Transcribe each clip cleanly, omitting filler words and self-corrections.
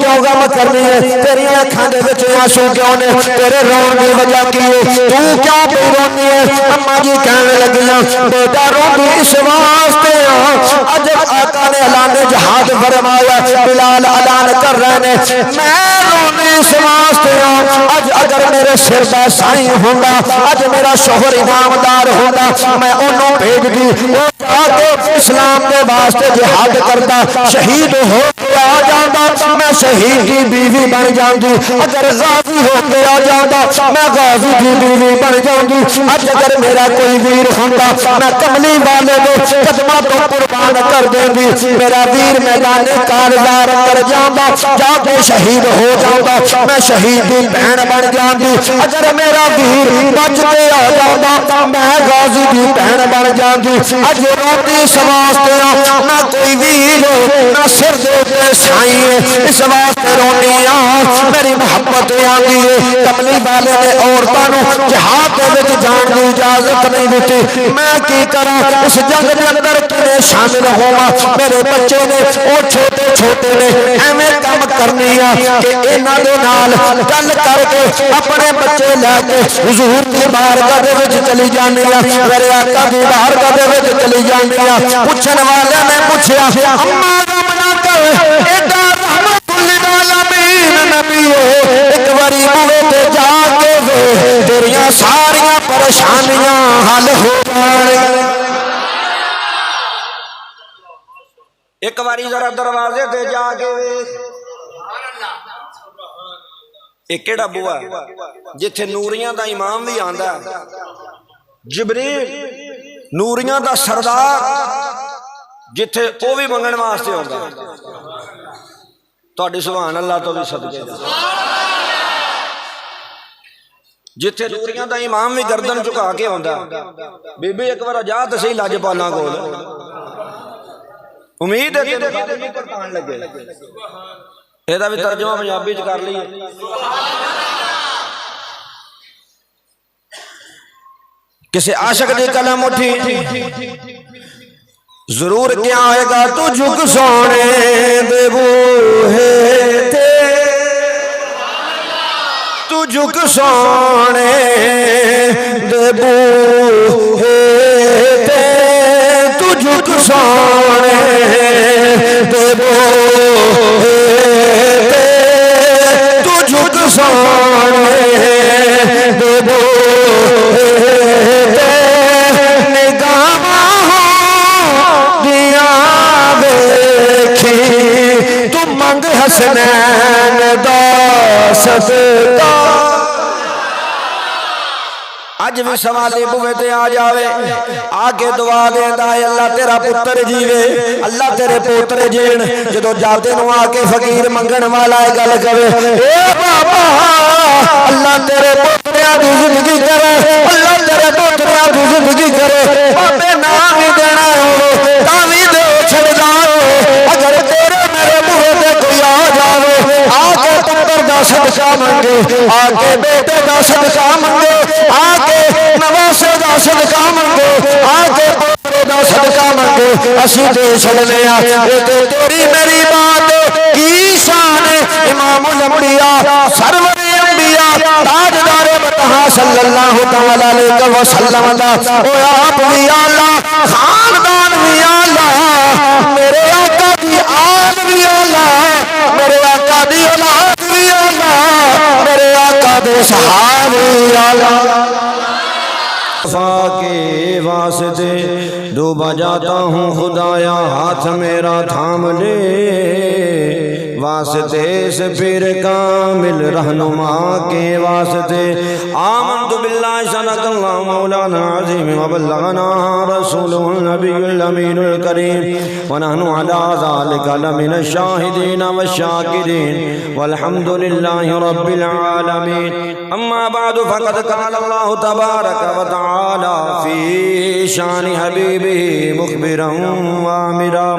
کیوں غم کرنی ہے؟ تیری اکھاں دے وچ آنسو کیوں نے؟ تیرے رون دی وجہ کی ہے؟ تو کیا پہ رونی ہے؟ اماں جی کہنے لگیاں بیٹا روندی اس واسطے اج آقا نے اعلان جہاد فرمایا، بلال اعلان کر رہے ہیں میں روندی اس واسطے اج اگر میرے سر دا سائیں ہوندا، اج میرا شوہر امامدار ہوندا، میں انہوں بھیج دی وہ جا کے اسلام دے واسطے جہاد کرتا، شہید ہو کے آ جاتا، میں شہید کی بیوی بن جاندی، اگر غازی ہو کے آ جاتا میں غازی کی بیوی بن جاندی، اج اگر میرا کوئی ویر ہوندا میں کملی والے دے قدماں تو قربان کر دیندی، میرا ویر میدان کارزار کر جاندا، جا کے شہید ہو جاندا، میں شہید دی بہن بن جاندی، اگر میرا ویر بچ کے آ جاندا میں غازی دی بہن بن جاندی، اج روندی اس واسطے نہ کوئی ویر نہ سر دے تے سائیں، اس واسطے رونی میری محبت آندی ہے۔ کملی والے نے عورتاں نوں جہاد دے وچ جان دی اجازت نہیں دتی، میں کی کراں اس جنگ دے اندر کیویں شامل ہوواں؟ میرے بچے نے او چھوٹے چھوٹے نے ایویں کم کرنی آ کہ انہاں دے نال گل کر کے اپنے بچے لے کے حضور دی بارگاہ دے وچ چلی جانی آ، میرے آقا دی بارگاہ دے وچ چلی جانی آ۔ پوچھن والے نے پوچھیا اماں دا بنا کر ایڈا رحمت للعالمین نبی ایک واری بوے تے جا کے تیریاں ساریاں پریشانیاں حل ہو جان، ایک واری ذرا دروازے تے جا کے ایک کیڑا بوا جتھے نوریاں دا امام بھی آندا ہے، جبریل نوریاں دا سردار جتھے او بھی منگن واسطے ہوندا تہاڈی سبحان اللہ تو بھی صدقے جتھے نوریاں دا امام بھی گردن چکا کے ہوندا، بی بی ایک بار جا تے صحیح لاجپالاں کول، امید ہے کہ پڑھان لگے، ਇਹਦਾ ਵੀ ਤਰਜਮਾ ਪੰਜਾਬੀ ਚ ਕਰ ਲਈਏ। ਕਿਸੇ ਆਸ਼ਿਕ ਦੀ ਕਲਮ ਉੱਠੀ ਜ਼ਰੂਰ ਕਿਆ ਹੋਏਗਾ ਤੂੰ ਝੁਕ ਸੋਹਣੇ ਦੇ ਬੂਹੇ ਤੇ, ਤੂੰ ਝੁਕ ਸੋਹਣੇ ਦੇ ਬੂਹੇ ਤੇ, ਤੂੰ ਝੁਕ ਸੋਹਣੇ ਦੇ ਬੂਹੇ سونے دے بوہے تے نگاہاں دیاں ویکھی تو منگ حسنین دا صدقہ، اج بھی سوالی بوے تے آ جاوے آ کے دعا دیندا ہے اللہ تیرا پتر جیوے، اللہ تیرے پوترے جین، جدو جاتے نو آ کے فقیر منگن والا ہے گل کرے اے بابا اللہ تیرے پوتریاں دی زندگی کرے، اللہ تیرے پوتریاں دی زندگی کرے، بابے نام ہی دینا ہوے تاں وی دے چھڑ جاوے، اگر تیرے میرے بوے تے کوئی آ جاوے آ کے پتر دا صدقہ منگے، آ کے بیٹے دا صدقہ منگے، آ کے نواسے دا صدقہ منگے، آ کے پوترے دا صدقہ منگے، اسی دے چھڑنے آ تے تیری میری بات کی شان امام الانبیاء سرور انبیاء تاجدار مطہا صلی اللہ تعالی علیہ وسلم دا او آپ بھی اللہ خاندان بھی اللہ، میرے آقا دی آل بھی اللہ، میرے آقا دی اولاد بھی اللہ، میرے آقا دے صحابی اللہ، کے واسطے ڈوبا جاتا ہوں خدایا ہاتھ میرا تھام لے، واسطے اس پیر کامل رہنما کے واسطے، آمنت باللہ صدق اللہ مولانا عظیم وبلغنا رسول النبی الامین الکریم ونحن علی ذالک لمن الشاہدین والشاکرین والحمد للہ رب العالمین، اما بعد فقد قال اللہ تبارک وتعالی فی شان حبیبہ مخبرا وآمرا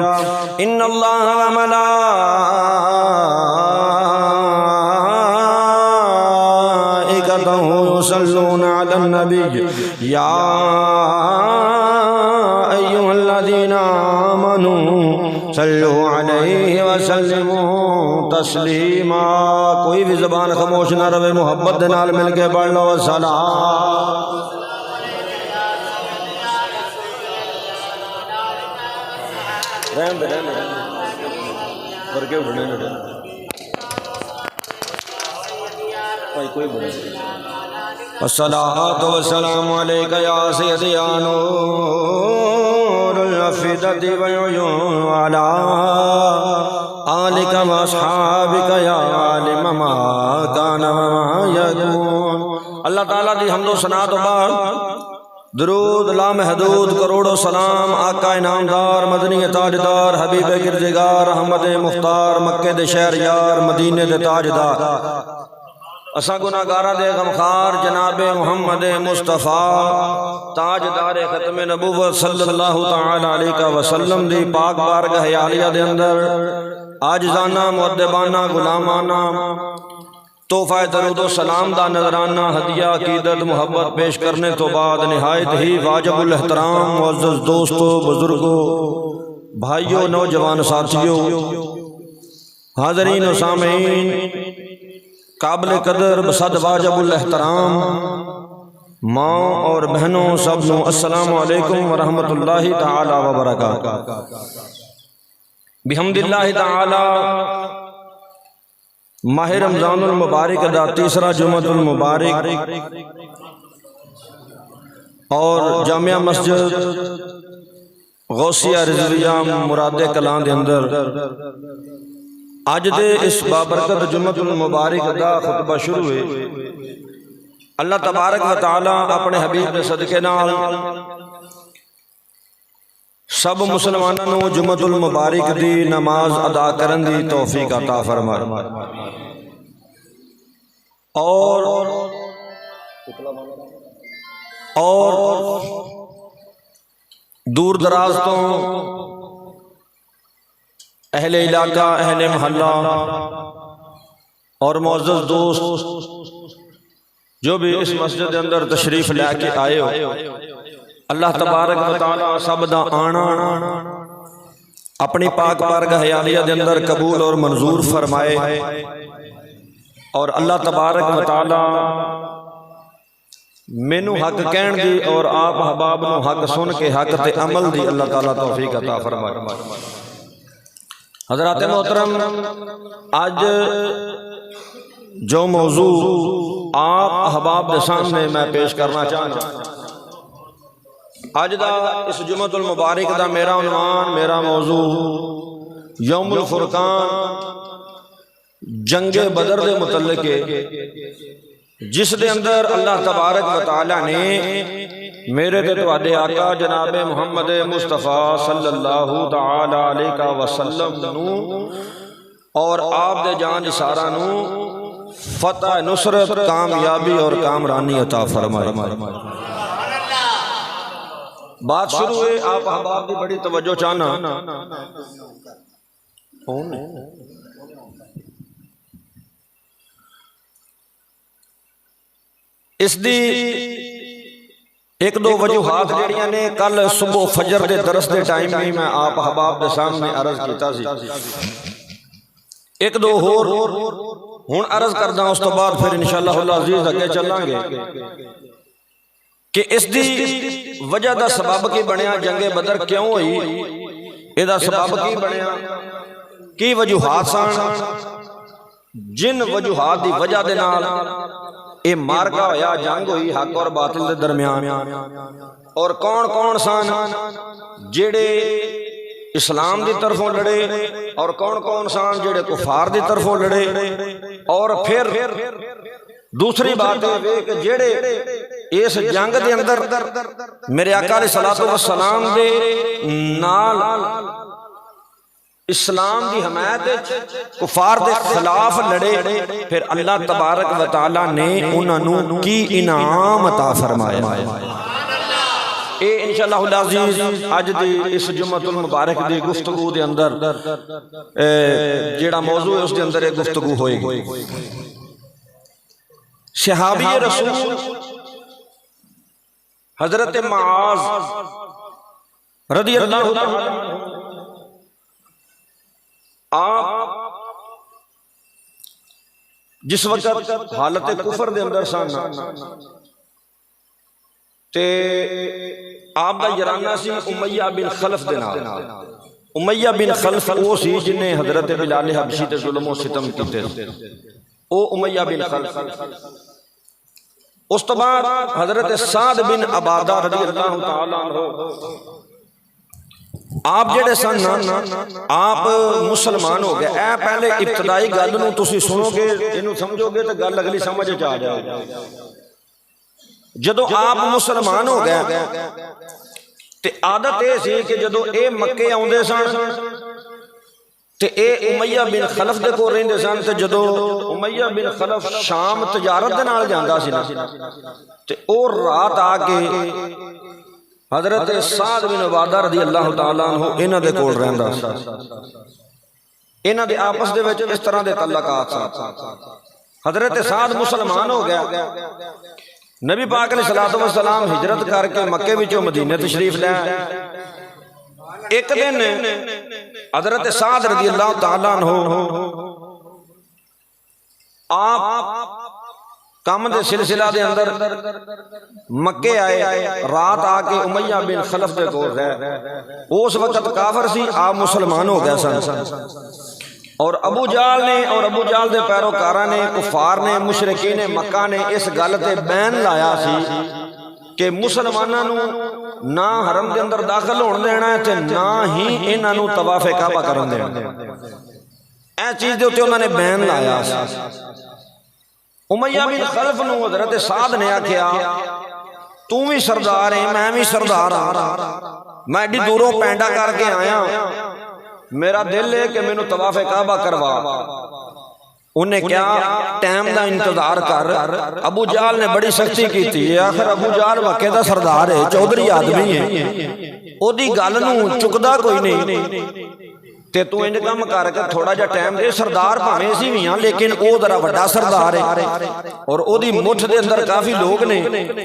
ان اللہ وملائکتہ یصلون علی النبی یا ایہا الذین آمنوا صلوا علیہ وسلموا تسلیما. کوئی بھی زبان خاموش نہ رہے، محبت دے نال مل کے پڑھ لو سلام. رحم دے رحم ورگے اٹھنے لڑے کوئی بڑے. الصلاۃ والسلام علیک یا سیدی یا نور الافئدۃ والعیون وعلی آلک واصحابک یا عالم ما کان وما یکون. اللہ تعالیٰ دی حمد و ثنا تو بعد درود لامحدود کروڑوں سلام آقا انعامدار مدنی تاجدار حبیب گردگار احمد مختار مکے دے شہر یار مدینے دے تاجدار اساں گناہگاراں دے غمخار جناب محمد مصطفیٰ تاجدار ختم نبوت صلی اللہ تعالی علیہ وسلم دی پاک بارگاہ عالیہ دے اندر عاجزانہ مؤدبانہ غلامانہ تحفہ درود و سلام دا نذرانہ ہدیہ عقیدت محبت پیش کرنے تو بعد نہایت ہی واجب الاحترام معزز دوستو بزرگوں بھائیوں نوجوان ساتھیوں حاضرین و سامعین قابل قدر بصد واجب الاحترام ماں اور بہنوں سب نو السلام علیکم ورحمۃ اللہ تعالی وبرکاتہ. بحمد اللہ تعالی ماہ رمضان المبارک دا تیسرا جمعۃ المبارک اور جامعہ مسجد غوثیہ رضویہ مراد کلاں دے اندر اج دے اس بابرکت جمعۃ المبارک دا خطبہ شروع ہوئے. اللہ تبارک و تعالی اپنے حبیب دے صدقے نال سب مسلمانوں نو جمعۃ المبارک دی نماز ادا کرن دی توفیق عطا فرمائے اور دور دراز تو اہل علاقہ اہل محلہ اور معزز دوست جو بھی اس مسجد کے اندر تشریف لے کے آئے ہو اللہ تبارک و تعالی سب دا آنا اپنی پاک بارگاہ عالیہ دے اندر قبول اور منظور فرمائے اور اللہ تبارک و تعالی مینو حق کہن دی اور آپ احباب نو حق سن کے حق تے عمل دی اللہ تعالی توفیق عطا فرمائے. حضرات محترم آج جو موضوع آپ احباب دے سامنے میں پیش کرنا چاہنا آج دا اس جمعۃ المبارک دا میرا عنوان میرا موضوع یوم الفرقان جنگ بدر دے متعلق ہے جس دے اندر اللہ تبارک و تعالی نے میرے تے تواڈے آقا جناب محمد مصطفیٰ صلی اللہ تعالی علیہ وسلم نو اور آپ دے جان سارا نو فتح نصرت کامیابی اور کامرانی عطا فرمائے. بات شروع ہوئے آپ احباب دی بڑی توجہ چاہنا اس دی ایک دو وجوہات جڑیاں نے کل صبح فجر دے درس دے ٹائم میں آپ احباب دے سامنے عرض کیتا سی ایک دو ہور ہن عرض کردا اس تو بعد پھر انشاءاللہ العزیز اگے چلیں گے کہ اس دی وجہ دا سبب کی بنیا جنگ بدر کیوں ہوئی اے دا سبب کی بنیا کی وجوہات سن جن وجوہات دی وجہ دے نال اے مارکا ہویا جنگ ہوئی حق اور باطل دے درمیان اور کون کون سن جڑے اسلام دی طرفوں لڑے اور کون کون سن جڑے کفار دی طرفوں لڑے اور پھر دوسری بات ہے کہ جڑے اس جنگ دے اندر میرے آقا علیہ الصلوۃ والسلام دے نال اسلام دی حمایت کفار دے خلاف لڑے پھر اللہ تبارک و تعالی نے انہاں نو کی انعام عطا فرمایا. اے انشاءاللہ العزیز اج دی اس جمعۃ المبارک دی گفتگو دے اندر جیڑا موضوع ہے اس دے اندر ایک گفتگو ہوئے گی. صحابی رسول حضرت معاذ رضی اللہ تعالی آپ جس وقت حالت کفر دے اندر سن تے آپ دا یارانہ سی امیہ بن خلف دے نال۔ امیہ بن خلف وہ سی جن نے حضرت بلال حبشی تے ظلم و ستم کیتے، او امیہ بن خلف۔ اس تو بعد حضرت سعد بن عبادہ رضی اللہ تعالیٰ عنہ آپ جڑے سن آپ مسلمان ہو گئے۔ اے پہلے ابتدائی گل نو تسی سنو گے، اینو سمجھو گے تو گل اگلی سمجھ آ جائے گا۔ جدو آپ مسلمان ہو گئے تے عادت اے سی کہ جدو اے مکے آوندے سن تے اے امیہ بن خلف دے کول رہندے سن، تے جدو امیہ بن خلف شام تجارت دے نال جاندا سی نا تے او رات آ کے حضرت سعد بن عبادہ رضی اللہ تعالیٰ عنہ انہاں دے کول رہندا سی۔ انہاں دے آپس دے وچ اس طرح دے تعلقات سن۔ حضرت سعد مسلمان ہو گیا، نبی پاک علیہ الصلوۃ والسلام ہجرت کر کے مکے وچوں مدینے تشریف لے آئے۔ ایک دن حضرت سعد رضی اللہ تعالیٰ عنہ آپ کام دے سلسلہ دے اندر مکے آئے، رات آ کے امیہ بن خلف دے کول رہے۔ اس وقت کافر سی، آپ مسلمان ہو گئے سن، اور ابو جہل نے اور ابو جہل دے پیروکاراں نے، کفار نے، مشرکین مکہ نے اس گل تے بین لایا سی کہ مسلماناں نو نہ حرم دے اندر داخل ہون دینا ہے تے نہ ہی انہاں نو طواف کعبہ کرن دینا۔ اے چیز دے اوتے انہاں نے بین لایا سی۔ امیہ بن خلف نو حضرت سعد نے آکھیا تو بھی سردار ہے، میں بھی سردار ہاں، میں ایڈی دوروں پینڈا کر کے آیا، میرا دل ہے کہ مینوں طواف کعبہ کروا۔ انہیں کیا ٹائم دا انتظار کر۔ ابو جہل نے بڑی سختی کی تھی، آخر ابو جہل مکے دا سردار ہے، چودھری آدمی ہے، او دی گل نو چکدا کوئی نہیں، تے تو انج کم کر کے تھوڑا جا ٹائم دے۔ سردار بھاویں سی بھی ہاں لیکن او ذرا بڑا سردار ہے، اور او دی مٹھ دے اندر کافی لوگ نے،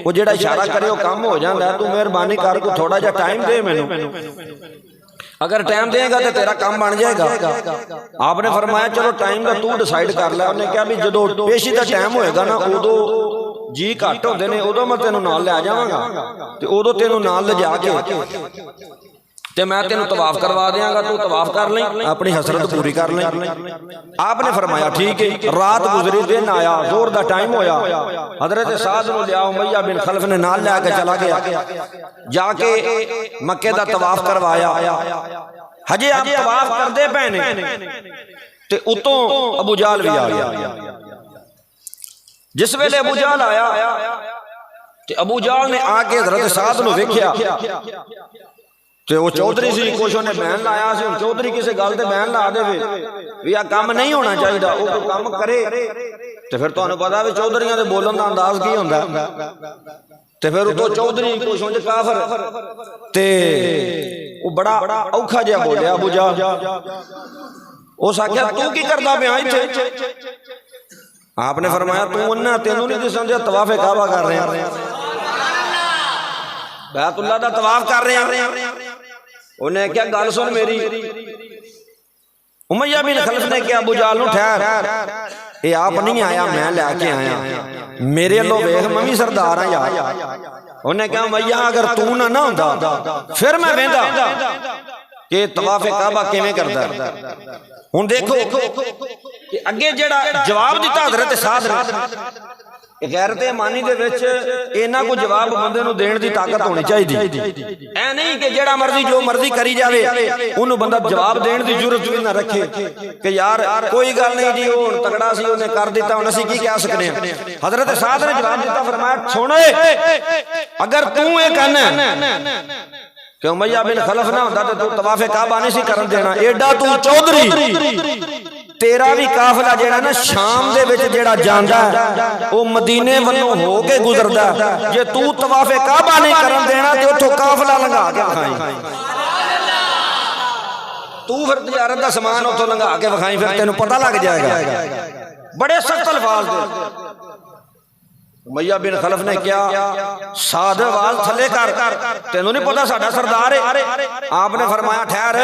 وہ جڑا اشارہ کرے وہ کم ہو جاندا ہے، تو مہربانی کر کو تھوڑا جا ٹائم دے مینوں، اگر ٹائم دے گا تو تیرا کام بن جائے گا۔ آپ نے فرمایا چلو ٹائم دا تو ڈیسائیڈ کر لے۔ انہیں کہا بھی جدو پیشی دا ٹائم ہوئے گا نا، ادو جی گھٹ ہوندے نے، ادو میں تینوں نال لے جاواں گا، تے ادو تینوں نال لے جا کے تے میں تینوں طواف کروا دیاں گا، تو طواف کر لیں، اپنی حسرت پوری کر لیں۔ آپ نے فرمایا ٹھیک ہے۔ رات گزری، دن آیا، زور دا ٹائم ہویا، حضرت سعد نو لیا امیہ بن خلف نے نال لے کے چلا گیا، جا کے مکے دا طواف کروایا۔ ہجے آپ طواف کردے پے نے تے اتوں ابو جہل بھی آ گیا۔ جس ویلے ابو جہل آیا تے ابو جہل نے آ کے حضرت سعد نو ویکھیا تے وہ چودھری سی، کچھ نے بین لایا سی، چودھری کسی گل تے بین لا دے بھی آ کام نہیں ہونا چاہیے، وہ کوئی کام کرے تے پھر تانوں پتہ ہے چودھریاں دے بولن دا انداز کی ہوندا ہے، تے پھر اتوں چودھری کچھ انج کافر تے وہ بڑا اوکھا جہا بولیا ابو جہل۔ اس آکھیا تو کی کردا پیا ایتھے؟ آپ نے فرمایا تو انہاں تینوں نہیں دسن دیا طواف کعبہ کر رہے ہیں، بیت اللہ دا طواف کر رہے ہیں۔ انہیں کیا گل سن میری۔ امیہ بن خلف نے کیا ابو جہل نو ٹھہر، اے آپ نہیں آیا، میں لے کے آیا، میرے اللہ ویکھ میں بھی سردار ہاں یار۔ انہیں کہا امیہ اگر تو نہ ہوندا پھر میں ویندا کہ طواف کعبہ کیویں کردا ہے۔ ہن دیکھو کہ اگے جڑا جواب دیتا حضرت سعد نے، غیرت ایمانی دے وچ اینا کو جواب بندے نو دین دی طاقت ہونی چاہیے۔ اے نہیں کہ جڑا مرضی جو مرضی کری جاوے، انہوں بندہ جواب دین دی جرأت بھی نہ رکھے کہ یار کوئی گل نہیں جی وہ تگڑا سی انہیں کر دیتا، ہن اسی کی کہہ سکنے ہیں۔ حضرت سعد نے جواب دیتا، فرمایا سن اگر تو اے کہنا کہ امیہ بن خلف نہ ہوندا تے تو طواف کعبہ نہیں سی کرن دینا، ایڈا تو چودھری، تیرا بھی قافلہ جیڑا نا شام دے وچ جیڑا جاندا ہے وہ مدینے والوں ہو کے گزردا ہے، جے تو طواف کعبہ نہیں کرن دینا تے اوتھوں قافلہ لنگا کے کھائیں، تو پھر تجارت دا سامان اوتھوں لنگا کے وکھائیں، پھر تینوں پتہ لگ جائے گا۔ بڑے سخت الفاظ دے امیہ بن خلف نے کیا، سعد آواز تھلے کر، تینوں نہیں پتہ ساڈا سردار ہے؟ آپ نے فرمایا ٹھہر،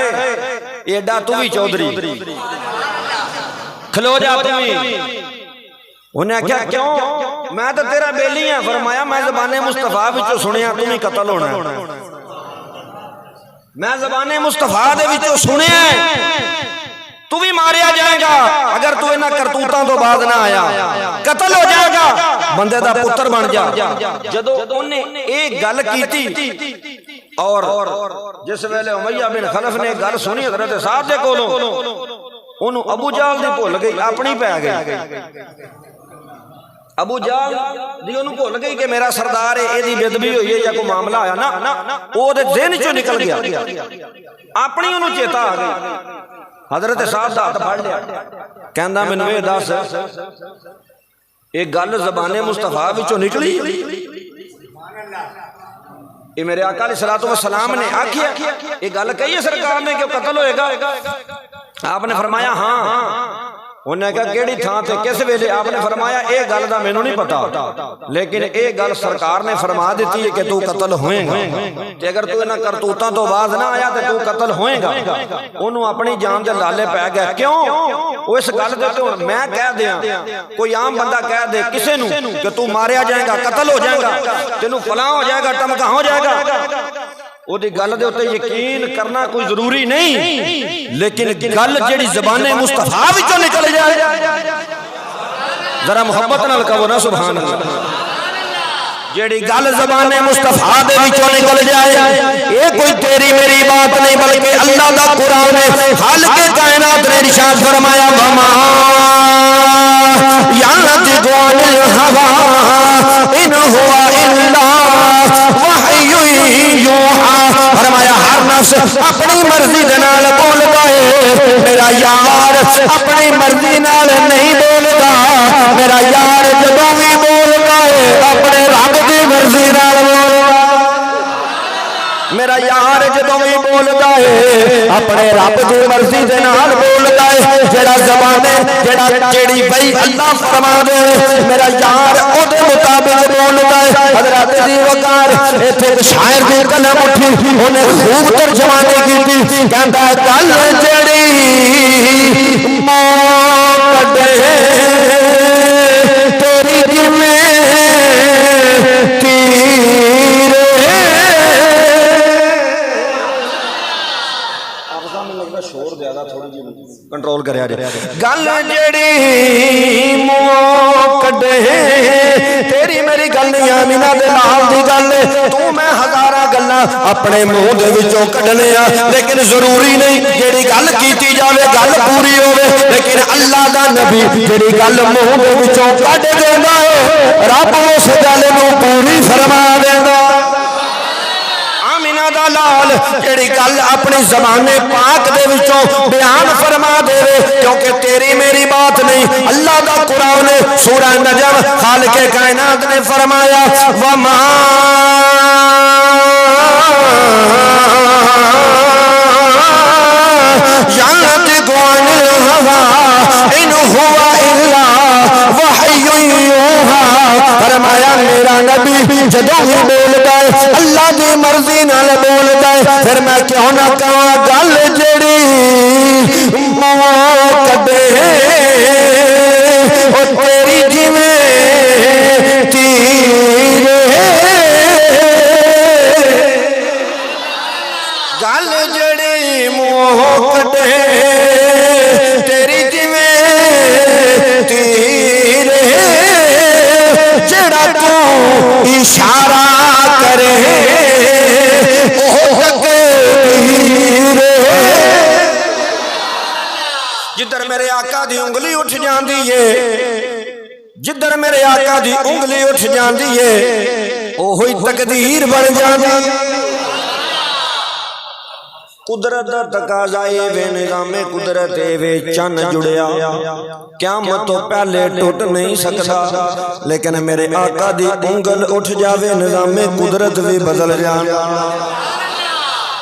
ایڈا تو بھی چودھری، کھلو جا تمہیں، انہیں کیا کیوں میں تو تیرا بیلی ہاں فرمایا میں زبان مصطفیٰ وچوں سنیا تم ہی قتل ہونا ہے میں زبان مصطفیٰ دے وچوں سنیا تو بھی ماریا جائے گا اگر تو انہاں کرتوتاں تو بعد نہ آیا قتل ہو جائے گا بندے دا پتر بن جا جدو انہیں ایک گل کیتی اور جس ویلے امیہ بن خلف نے گل سنی حضرت صاحب دے کولوں انہوں ابو جہل دی بھول گئی اپنی پہ گئی ابو جہل دی انہوں بھول گئی کہ میرا سردار ہے ایدی بیدبی ہوئی ہے یا کوئی معاملہ آیا نا وہ دے ذہن چوں نکل گیا اپنی انہوں چیتا آ گئی حضرت صاحب دا ہاتھ پھڑ لیا کہندا مینوں اے دس ایک گل زبان مصطفیٰ وچوں نکلی یہ میرے آقا علیہ السلام نے آکھیا یہ گل کہی ہے سرکار نے کہ قتل ہوئے گا آپ نے فرمایا ہاں انہیں کہا کیڑی تھان تے کس ویلے آپ نے فرمایا اے گل دا مینوں نہیں پتا لیکن اے گل سرکار نے فرما دیتی ہے کہ تو قتل ہوئے گا کہ اگر تو انہاں کرتوتاں تو باز نہ آیا تے تو قتل ہوئے گا انہوں اپنی جان دے لالے پہ گئے کیوں وہ اس گل دے تو میں کہہ دیاں کوئی عام بندہ کہہ دے کسے نو کہ تو ماریا جائے گا قتل ہو جائے گا تینوں فلاں ہو جائے گا ٹمکا ہو جائے گا وہ دی گل دے ہوتے یقین کرنا کوئی ضروری نہیں لیکن گل جیڑی زبان مصطفیٰ وچوں نکل جائے ذرا محبت نال کہو نا سبحان اللہ جیڑی گل زبان مصطفیٰ دے وچوں نکل جائے یہ کوئی تیری میری بات نہیں بلکہ اللہ دا قرآن نے خالق کائنات نے ارشاد فرمایا وما ينطق عن الهوى ان هو الا وحی یوحی فرمایا ہر نفس اپنی مرضی دے نال بولدا ہے میرا یار اپنی مرضی نال نہیں بولدا میرا یار جدوں بھی بولدا ہے اپنے رب دی مرضی نال بولدا میرا یار جدوں بھی بولدا ہے اپنے رب دی مرضی دے نال بولدا ہے جڑا زبان جیڑی بھئی اللہ فرما دے میرا یار او دے مطابق بولدا ہے حضرت دی وقار ایتھے شاعر دی کلم اٹھی اونے خوب ترجمانی کیتی کہندا ہے گل جیڑی موت کڈے تیری کیویں کنٹرول کریا جائے گل جیڑی منہ کڈے تیری میری گل نہیں آمینہ دے لال دی گل تو میں ہزاراں گلاں اپنے منہ دے وچوں کڈنے لیکن ضروری نہیں جیڑی گل کیتی جاوے گل پوری ہوے لیکن اللہ دا نبی جیڑی گل منہ دے وچوں کڈ دیندا ہے رب اس گل نوں پوری فرما دیندا لال جیڑی گل اپنی زبان پاک دے وچوں بیان فرما دے کیونکہ تیری میری بات نہیں اللہ دا قرآن نے سورہ نجم خالق کائنات نے فرمایا وما ينطق عن الهوى ان هو الا وحی یوحی فرمایا میرا نبی جدوں ہی بولدا ہے اللہ دی مرضی نال بولدا ہے پھر میں کیوں نہ کہاں گل جیڑی منہ کڈے او تیری جویں تیر گل جیڑی منہ کڈے تیری جویں تیر جڑا تو اشارہ کرے جدھر میرے آقا دی انگلی اٹھ جاندی ہے جدھر میرے آقا دی انگلی اٹھ جاندی ہے اوہی تقدیر بن جاندی قدرت دا تقاضا وے نظام قدرت وے چن جڑیا قیامت تو پہلے ٹوٹ نہیں سکتا لیکن میرے آقا دی انگل اٹھ جاوے نظام قدرت بھی بدل جانا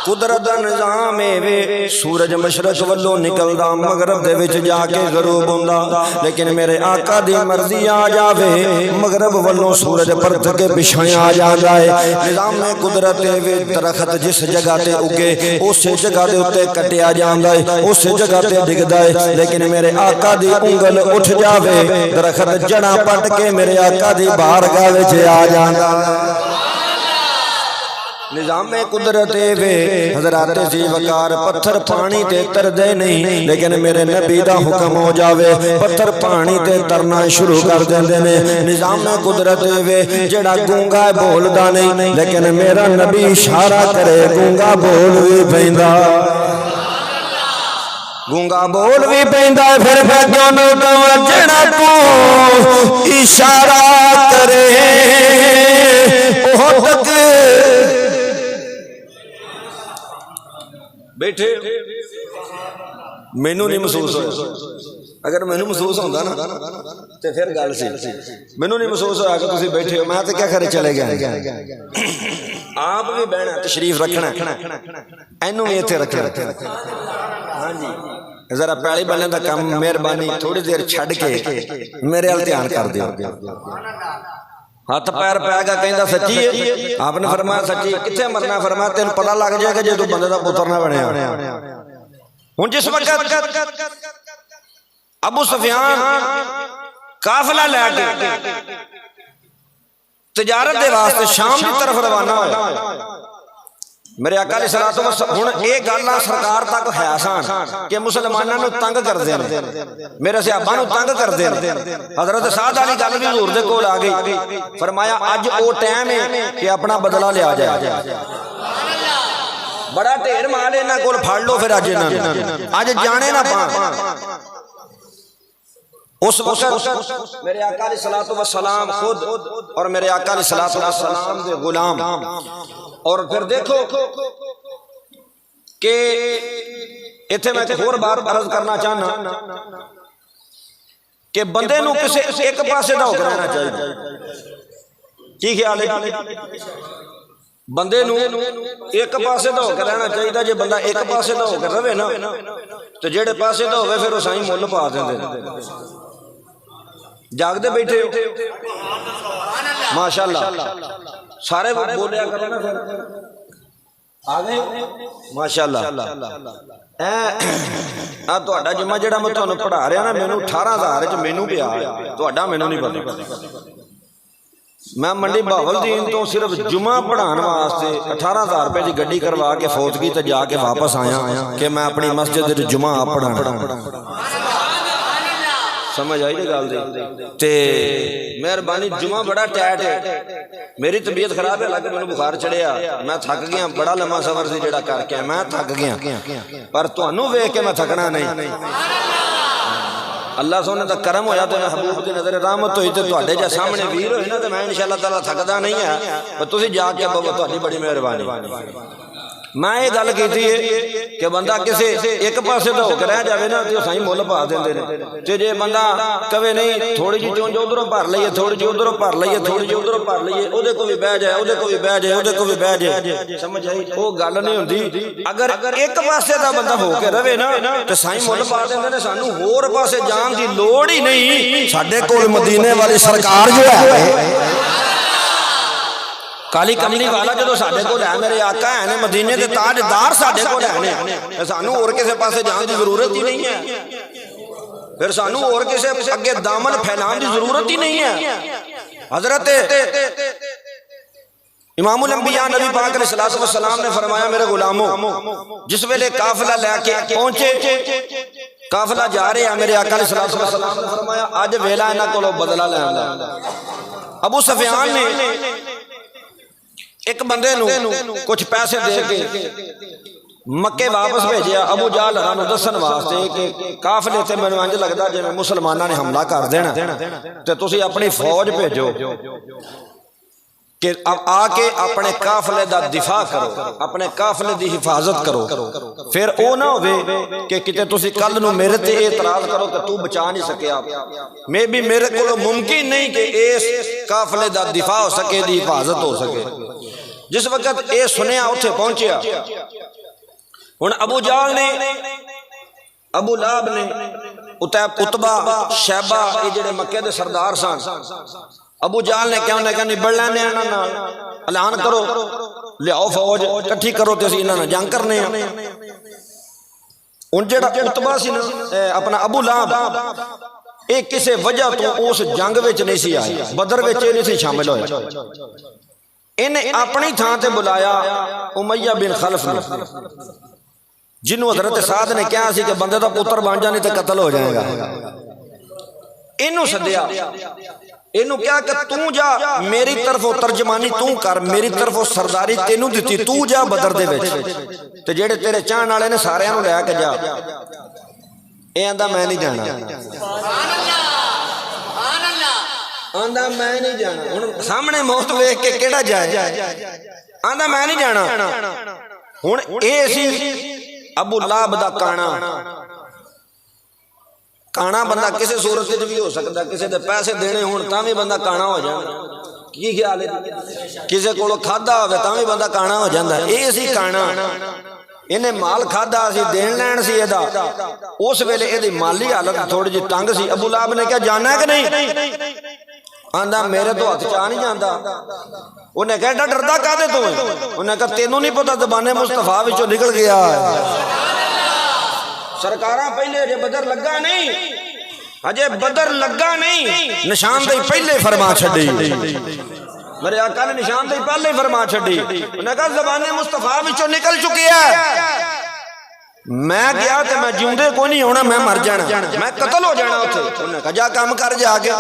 قدرت دا نظام ہے سورج مشرق والوں نکلدا مغرب دے وچ جا کے غروب ہوندا لیکن میرے آقا دی مرضی آ جاوے مغرب والوں سورج پرت کے پچھایا آ جاندا ہے نظام میں قدرت ہے درخت جس جگہ تے اگے اس جگہ دے اوتے کٹیا جاندا ہے اس جگہ تے ڈگدا ہے لیکن میرے آقا دی انگل اٹھ جاوے درخت جڑاں پٹ کے میرے آقا دی بارگاہ وچ آ جاندا نظام قدرت وے حضرات ذی وقار پتھر پانی تے تردے نہیں لیکن میرے نبی دا حکم ہو جاوے پتھر پانی تے ترنا شروع کر دیندے نے نظام قدرت وے جڑا گونگا بولدا نہیں لیکن میرا نبی اشارہ کرے گونگا بول وی پیندا گونگا بول بھی پیندا پھر کیوں نہ جڑا تو اشارہ کرے او تک بیٹھے مینوں نہیں محسوس ہویا اگر مینوں محسوس ہوندا نا تے پھر گل سی مینوں نہیں محسوس ہویا کہ تسی بیٹھے ہو میں تے کیا کرے چلے گئے آپ بھی بہنا تشریف رکھنا اینوں بھی ایتھے رکھنا ہاں جی ذرا پہلی بلے دا کم مہربانی تھوڑی دیر چھڈ کے میرے ال دھیان کر دیو ہاتھ پیر پہ گا کہندا سچی ہے آپ نے فرمایا سچی کتنے مرنا فرمایا تین پتہ لگ جائے گا جے تو بندے دا پتر نہ بنیا ہن جس وقت ابو سفیان قافلہ لے کے تجارت دے واسطے شام کی طرف روانہ ہوئے میرے آقا علیہ الصلوۃ والسلام ہن اے گل سرکار تک ہے آسان کہ مسلماناں نوں تنگ کردے نے میرے صحابہ نوں تنگ کردے نے حضرت سعد علی گل بھی حضور دے کول آ گئی فرمایا اج او ٹائم ہے کہ اپنا بدلہ لیا جائے بڑا ڈھیر مال انہاں کول پھڑ لو پھر اج انہاں اج جانے نہ پاں اس وقت میرے آقا علیہ الصلوۃ والسلام خود اور میرے آقا علیہ الصلوۃ والسلام دے غلام اور پھر دیکھو کہ ایتھے میں ایک اور بات عرض کرنا چاہنا کہ بندے نو کسے ایک پاسے دا ہو کر رہنا چاہیے کی خیال ہے بندے نو ایک پاسے دا ہو کر رہنا چاہیے جے بندہ ایک پاسے دا ہو کر رہے نا تو جیڑے پاسے دا ہوئے پھر وہ سائیں مول پا دیندے جاگ دے بیٹھے ماشاءاللہ سارے بولیا کرو نا پھر آگے ماشاءاللہ تہاڈا جمعہ جڑا میں تانوں پڑھا رہا نا مینوں 18,000 وچ مینوں پیا تہاڈا مینوں نہیں پتہ میں منڈی بہاولدین تو صرف جمعہ پڑھان واسطے 18,000 روپے دی گڈی کروا کے فوتگی تے جا کے واپس آیا کہ میں اپنی مسجد وچ جمعہ پڑھانا سمجھ آئی جی گل دی تے مہربانی جمعہ بڑا ٹائٹ ہے میری طبیعت خراب ہے لگ مینوں بخار چڑھیا میں تھک گیا بڑا لمبا سفر سی جڑا کر کے میں تھک گیا پر تانوں ویکھ کے میں تھکنا نہیں اللہ سونے دا کرم ہویا تو محبوب دی نظر رحمت ہوئی تے تواڈے جے سامنے ویر ہوئے نا تے میں انشاءاللہ تعالی تھکدا نہیں ہے پر تسی جا کے بابا تہاڈی بڑی مہربانی میں یہ گل کیتی ہے کہ بندہ کسے ایک پاسے دا ہو کے رہ جاوے نا تے سائیں مول پا دیندے نے تے جے بندہ کہے نہیں تھوڑی جی چونج ادھروں بھر لئیے تھوڑی جی ادھروں بھر لئیے تھوڑی جی ادھروں بھر لئیے اودے کو بھی بہ جائے اودے کو بھی بہ جائے اودے کو بھی بہ جائے سمجھ آئی او گل نہیں ہوندی اگر ایک پاسے دا بندہ ہو کے رہے نا تے سائیں مول پا دیندے نے سانوں ہور پاسے جان دی لوڑ ہی نہیں ساڈے کول مدینے والی سرکار جو ہے کالی کملی والا جدو ساڈے کول ہے میرے آقا ہے مدینے دے تاجدار ساڈے کول ہے سانوں اور کسے پاسے جان دی ضرورت ہی نہیں ہے پھر سانوں اور کسے اگے دامن پھیلان دی ضرورت ہی نہیں ہے حضرت امام الانبیاء نبی پاک علیہ السلام نے فرمایا میرے غلاموں جس ویلے قافلہ لے کے پہنچے قافلہ جا رہے ہیں میرے آقا علیہ السلام نے فرمایا اج ویلا انہاں کولوں بدلہ لین دا ابو سفیان نے ایک بندے نو کچھ پیسے دے کے مکے واپس بھیجیا ابو جہل نو دسن واسطے کہ قافلے تے مینوں انج لگدا جویں مسلماناں نے حملہ کر دینا تے تسی اپنی فوج بھیجو کہ آ کے اپنے قافلے دا دفاع کرو اپنے قافلے دی حفاظت کرو پھر او نہ ہوے کہ کتے تسی کل نو میرے تے اعتراض کرو کہ تو بچا نہیں سکیا میں بھی میرے کولوں ممکن نہیں کہ اس قافلے دا دفاع ہو سکے دی حفاظت ہو سکے جس وقت اے سنیا اتھے پہنچیا ہن ابو جہل نے ابو لہب نے اتبا شیبہ یہ جڑے مکے دے سردار سن ابو جہل نے کیا انہیں کہا نبڑ لینے انہاں نال اعلان کرو لیاؤ فوج کٹھی کرو تے اسی انہاں نال جنگ کرنے ہیں ہن جڑا اتبا سی نا اپنا ابو لہب یہ کسی وجہ تو اس جنگ وچ نہیں سی آیا بدر وچ نہیں سی شامل ہویا انہیں اپنی تھان تے بلایا امیہ بن خلف نے جنہوں حضرت سعد نے کہا سی کہ بندے دا پتر بن جانے تے قتل ہو جائے گا انہوں سدیا انہوں کیا کہ تو جا میری طرف ترجمانی تو کر میری طرف سرداری تینوں دیتی تو جا بدر دے وچ تے جڑے تیرے چاہن والے نے سارے نوں لے کے جا اے آندا میں نہیں جانا آندا میں نہیں جانا ہن سامنے موت ویکھ کے کیڑا جائے آندا میں نہیں جانا ہن اے سی ابو لہب دا کانا بندہ کسی صورت وچ بھی ہو سکتا کسی دے پیسے دینے ہون تاں بھی بندہ کانا ہو جائے کی خیال ہے کسی کولوں کھادا ہوے تاں بھی بندہ کانا ہو جاندا اے سی کانا انہیں مال کھادا سی دین لین سی ادا اس ویلے اے دی مالی حالت تھوڑی جی تنگ سی ابو لہب نے کہا جانا ہے کہ نہیں آندا میرے تو ہاتھ چاہ نہیں جاندا انہیں کہا ایڈا ڈردا کہدے تو ہے انہیں کہا تینوں نہیں پتا زبان مصطفیٰ وچوں نکل گیا سرکاراں پہلے اجے بدر لگا نہیں اجے بدر لگا نہیں نشاندہی پہلے فرما چھڈی میرے آقا نے نشاندہی پہلے فرما چھڈی انہیں کہا زبان مصطفیٰ وچوں نکل چکی ہے میں گیا تے میں جیوندے کو نہیں ہونا میں مر جانا میں قتل ہو جانا اوتھے انہیں کہا جا کام کر جا کے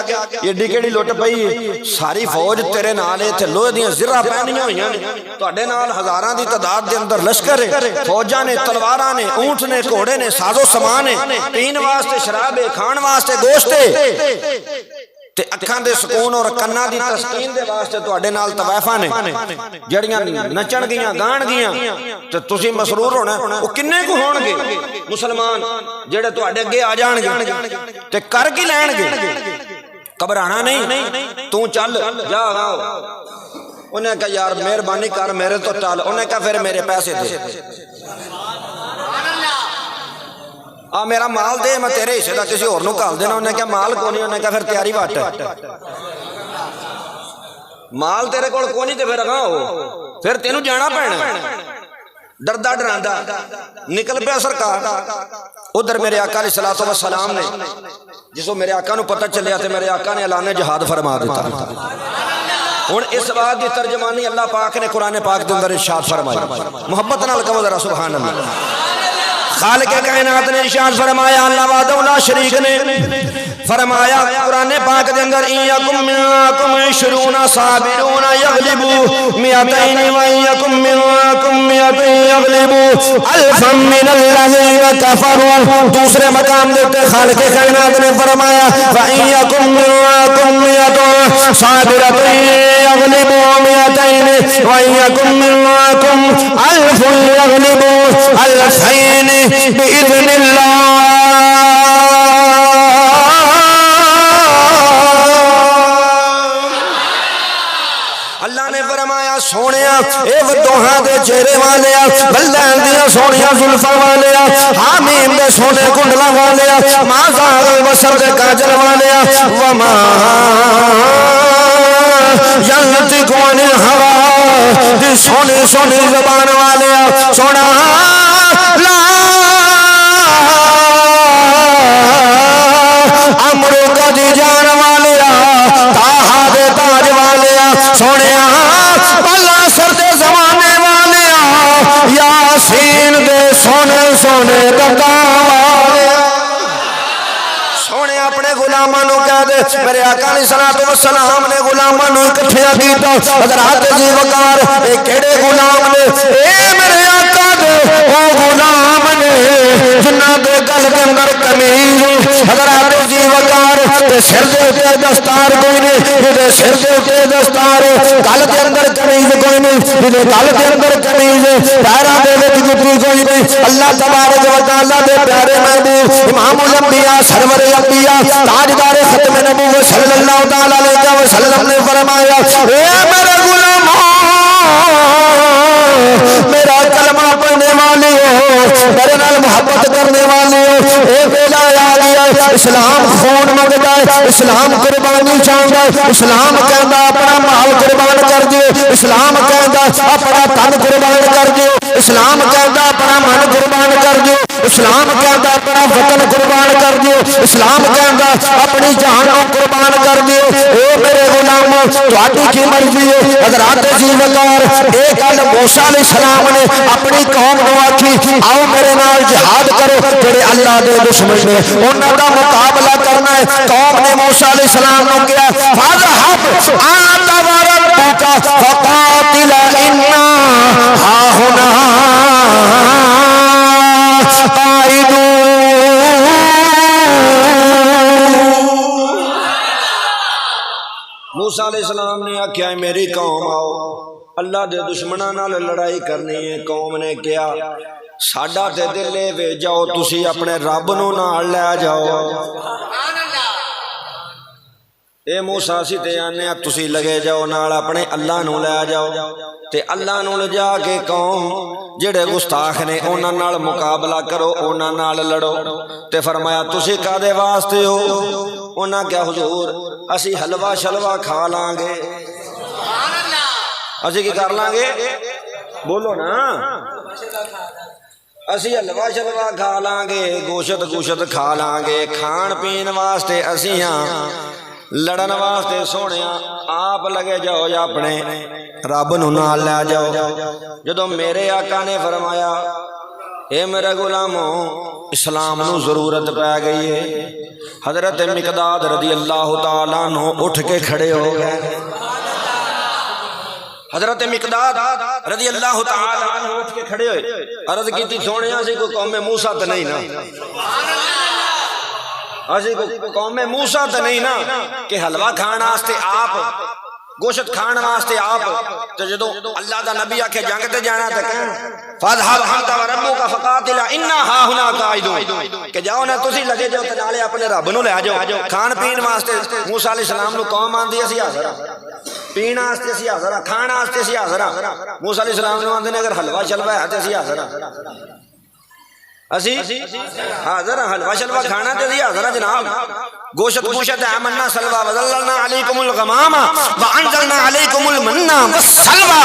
ایڈی کیڑی لٹ پئی ساری فوج تیرے نال ایتھے لوہے دیاں زرہ پہنیاں ہوئیاں نے تواڈے نال ہزاراں دی تعداد دے اندر لشکر ہے فوجاں نے تلواراں نے اونٹ نے گھوڑے نے ساز و سامان ہے پین واسطے شراب ہے کھان واسطے گوشت ہے تے اکھاں دے سکون اور کناں دی تسکین دے واسطے تواڈے نال طوائفاں نے جڑیاں نچن گیاں گان گیاں تے تسی مسرور ہونا او کنے کو ہون گے مسلمان جڑے تواڈے اگے آ جان گے تے کر کی لین گے گھبرانا نہیں تو چل جا انہیں کہا یار مہربانی کر میرے تو ٹال انہیں کہا پھر میرے پیسے دے میرا مال دے میں تیرے حصے دا کسی اور نو کال دینا انہیں کہا مال کو نہیں انہیں کہا پھر تیاری بات ہے مال تیرے کول کو نہیں تے پھر اگاں ہو پھر تینوں جانا پینا ڈردا ڈراندا نکل پیا سرکار ادھر میرے آقا علیہ الصلوۃ والسلام نے جسو میرے آقا نو پتہ چلیا تے میرے آقا نے اعلان جہاد فرما دیتا ہن اس بات دی ترجمانی اللہ پاک نے قرآن پاک دے اندر ارشاد فرمایا محبت نال کہو ذرا سبحان اللہ خالق کائنات نے ارشاد فرمایا اللہ وحدہ لا شریک نے فرمایا قرآن پاک دے اندر ایکم منکم 20 صابرون یغلبوا 200 وایکم منکم 200 یغلبوا الفا من الذین کفروا دوسرے مقام دے اوپر خالق کائنات نے فرمایا وایکم منکم 100 صابرون یغلبوا 200 وایکم منکم الف یغلبوا الفین بإذن اللہ اللہ نے فرمایا سونیا اے ودوہاں دے چہرے والیا بلدان دیا سونیا زلفہ والیا حامیم دے سونے کنڈلا والیا مازاغ البصر دے کاجل والیا وما ینطق عن الہوی دی سونی سونی زبان والیا سونا لا امرو کا دی جان والیا تاہا دے تاج والیا سونیا بلا سر دے زمانے والیا یاسین دے سونے سونے دکا والیا سونے اپنے غلامانوں کہہ دے میرے آقا علیہ الصلوۃ والسلام نے غلامانوں اکٹھیا کیتا حضرات جی وقار اے کیڑے غلام نے اے میرے آقا دے او غلام نے جنہ دے گل کے اندر قمیض حضرات جی وقار تے سر دے اوتے دستار کوئی نہیں تے سر دے اوتے دستار گل دے اندر قمیض کوئی نہیں تے گل دے اندر قمیض پیراں دے وچ جُتی کوئی نہیں اللہ تبارک و تعالی دے پیارے محبوب امام الانبیاء سرور انبیاء تاجدار ختم نبوت صلی اللہ تعالی علیہ وسلم نے فرمایا اے میرے غلاموں میرا کلمہ پڑھنے والے ہو اے ویلا آ گیا اسلام خون منگدا ہے اسلام قربانی چاہندا ہے اسلام کہندا اپنا مال قربان کر دیو اسلام کہندا اپنا تن قربان کر دیو اسلام کہندا اپنا من قربان کر دیو اسلام کہندا اپنا وطن قربان کر دیو اسلام کہندا اپنی جان کو قربان کر دیو اے میرے غلامو تہاڈی کی مرضی ہے حضرات جی وقار اے گل موسیٰ علیہ السلام نے اپنی قوم کو آکھی آؤ میرے نال جہاد کرو جڑے اللہ دے دشمن نے انہاں دا مقابلہ کرنا ہے قوم نے موسیٰ علیہ السلام کو کہا فاذهب انت وربك فقاتلا انا هاهنا موسیٰ علیہ السلام نے آکھیا ہے میری قوم آؤ اللہ دے دشمناں نال لڑائی کرنی ہے قوم نے کیا ساڈا تے دل اے وے جاؤ تسی اپنے رب نو نال لے جاؤ اے موسیٰ سی تے آنے تسی لگے جاؤ نال اپنے اللہ نو لے جاؤ تے اللہ نو لے جا کے قوم جڑے گستاخ نے انہاں نال مقابلہ کرو انہاں نال لڑو تے فرمایا تسی کادے واسطے ہو انہاں کیا حضور اسی حلوہ شلوہ کھا لاں گے اسی کی کر لاں گے بولو نا اسی حلوہ شلوہ کھا لاں گے گوشت کھا لاں گے کھان پین واسطے اسی ہاں لڑن واسطے سونیا آپ لگے جاؤ یا اپنے رب نو نال لے جاؤ جدو میرے آقا نے فرمایا اے میرے غلاموں اسلام نو ضرورت پہ گئی ہے حضرت مقداد رضی اللہ تعالیٰ عنہ اٹھ کے کھڑے ہو گئے حضرت مقداد رضی اللہ تعالیٰ عنہ اٹھ کے کھڑے ہوئے عرض کی تھی سونیا سی کو قوم موسیٰ تے نہیں نا اسی کو قوم موسیٰ تے نہیں نا کہ حلوہ کھانا واسطے آپ گوشت کھان واسطے آپ تو جدو اللہ دا نبی آکھے جنگ تے جانا تے کہیں فاذهب انت وربك فقاتلا انا هاهنا قاعدون کہ جاؤ نا تسی لگے جاؤ تے نالے اپنے رب نو لے جاؤ کھان پین واسطے موسیٰ علیہ السلام نو قوم آندی اسی حاضر پین واسطے اسی حاضر کھان واسطے اسی حاضر موسیٰ علیہ السلام نو آندے نے اگر حلوہ شلوہ ہے تے اسی حاضر اسی حاضر حلوہ شلوہ کھانا تے اسی حاضر جناب گوشت آمنا سلوہ وظللنا علیکم الغمام وانزلنا علیکم المنہ والسلوہ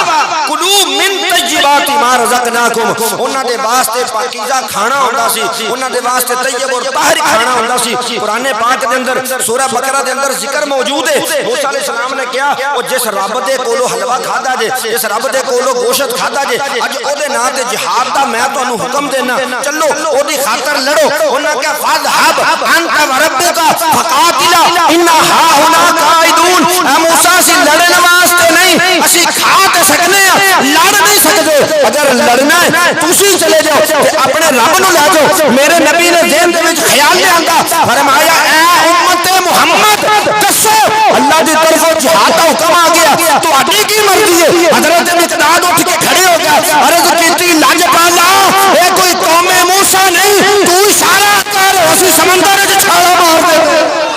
کلوا من طیبات ما رزقناکم انہاں دے واسطے پاکیزہ کھانا ہوندا سی انہاں دے واسطے طیب اور طاہر کھانا ہوندا سی قرآن پاک دے اندر سورہ بقرہ دے اندر ذکر موجود ہے موسیٰ علیہ السلام نے کیا او جس رب دے کولو حلوہ کھادا جے جس رب دے کولو گوشت کھادا جے اج او دے نام تے جہاد دا میں تانوں حکم دینا چلو او دی خاطر لڑو انہاں کیا فاذهب انت وربک فقاتلا انا هاهنا قاعدون اے موسیٰ سی لڑن واسطے نہیں اسی کھا تے سکنے لڑ نہیں سکتے اگر لڑنا ہے تسی چلے جاؤ تے اپنے رب نو لے جاؤ میرے نبی نے ذہن دے وچ خیال لے آندا فرمایا اے امت محمد دسو اللہ دی طرفوں جہاد دا حکم آ گیا تہاڈی کی مرضی ہے حضرت مقداد اٹھ کے کھڑے ہو گیا عرض کیتی لاج پالا اے کوئی قوم موسیٰ نہیں تو اشارہ کر اسی سمندر وچ چھالا مار دے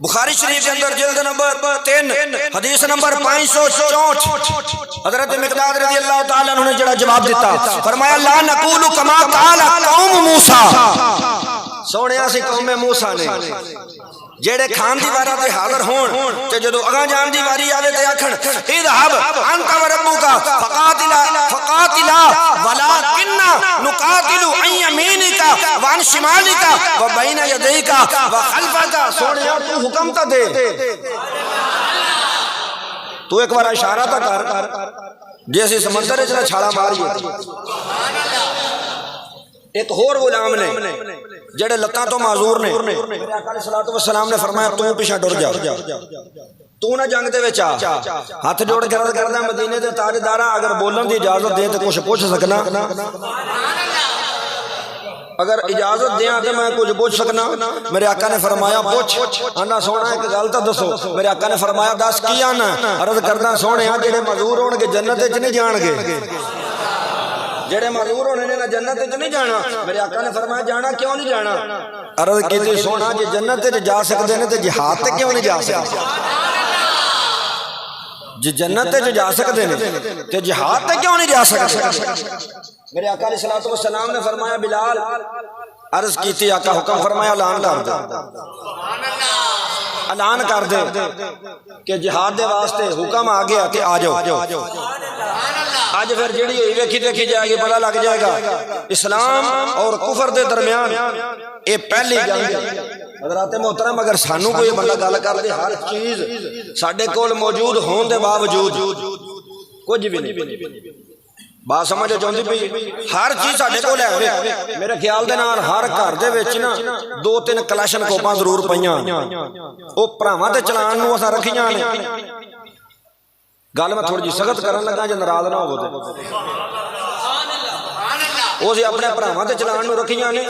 بخاری شریف کے اندر جلد نمبر 3 حدیث نمبر 564 حضرت مقداد رضی اللہ تعالیٰ عنہ نے جڑا جواب دیتا فرمایا لا نقول کما قال قوم موسیٰ سونیا سی قوم موسیٰ نے جیڑے کھان دی وارا تے حاضر ہون تے جدو اگاں جان دی واری آوے تے آکھن اذهب انت وربك فقاتلا ولكننا نقاتل عن يمينك وعن شمالك وبين يديك وخلفك سونیا تو حکم تا دے تو ایک بار اشارہ تا کر جیسے سمندر وچ نہ چھالا ماری سبحان اللہ ایک اور غلام نے جڑے لتاں تو معذور نے میرے آقا علیہ الصلوۃ والسلام نے فرمایا تو پیچھے ڈر جا تو نہ جنگ دے وچ آ ہاتھ جوڑ کے عرض کردا مدینے دے تاجداراں اگر بولن دی اجازت دے تے کچھ پوچھ سکنا اگر اجازت دیاں تو میں کچھ پوچھ سکنا؟ میرے آقا نے فرمایا پوچھ. آنا سونا ایک گل تو دسو. میرے آقا نے فرمایا دس کی آنا؟ عرض کرنا سونے جڑے معذور ہون گے جنت وچ نہیں جان گے. جڑے معذور ہونے نے جنت وچ نہیں جانا. میرے آقا نے فرمایا جانا کیوں نہیں جانا؟ عرض کیتی سونا جے جنت وچ جا سکدے نے تے جہاد تے کیوں نہیں جا سکدے؟ جے جنت وچ جا سکدے نے تے جہاد تے کیوں نہیں جا سکدے؟ میرے آقا علیہ الصلوۃ والسلام نے فرمایا بلال. عرض کیتی آقا حکم فرمایا اعلان کر دے. اعلان کر دے کہ جہاد دے واسطے حکم آ گیا کہ آ جاؤ. آج پھر جڑی ہوئی ویکھی دیکھی جائے گی پتہ لگ جائے گا اسلام اور کفر دے درمیان یہ پہلی جنگ ہے. حضرات محترم اگر سانو کوئی بندہ گل کر دے ہر چیز ساڈے کول موجود ہون دے باوجود کچھ بھی نہیں بات سمجھ چاہتی پئی ہر چیز ساڈے کول ہے. میرے خیال دے نال ہر گھر دے وچ نا 2-3 کلاشن کوپاں ضرور پئیاں او بھراواں تے چلان نوں اساں رکھیاں نے. گل میں تھوڑی جی سخت کرن لگا جے ناراض نہ ہو تے او سی اپنے بھراواں تے چلان نوں رکھیاں نے.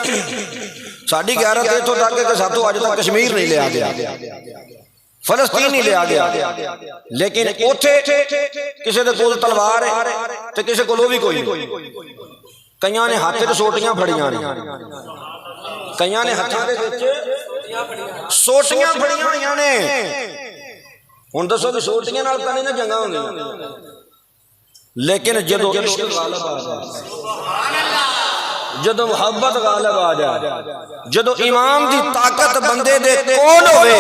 ساڈی غیرت اتھوں تک کہ ساتوں اج تک کشمیر نہیں لیا گیا فلسطین نہیں لیا گیا لیکن اوتھے کسے دے کول تلوار ہے تے کسے کول او بھی کوئی نہیں. کئیاں نے ہاتھ تے سوٹیاں پھڑیاں نے کئیاں نے ہتھاں دے وچ سوٹیاں پھڑیاں ہوئیاں نے. ہن دسو کہ سوٹیاں نال تاں نہیں نہ جنگاں ہوندیاں لیکن جدو عشق غالب آ جائے جدو محبت غالب آ جائے جدو ایمان دی طاقت بندے دے کول ہوئے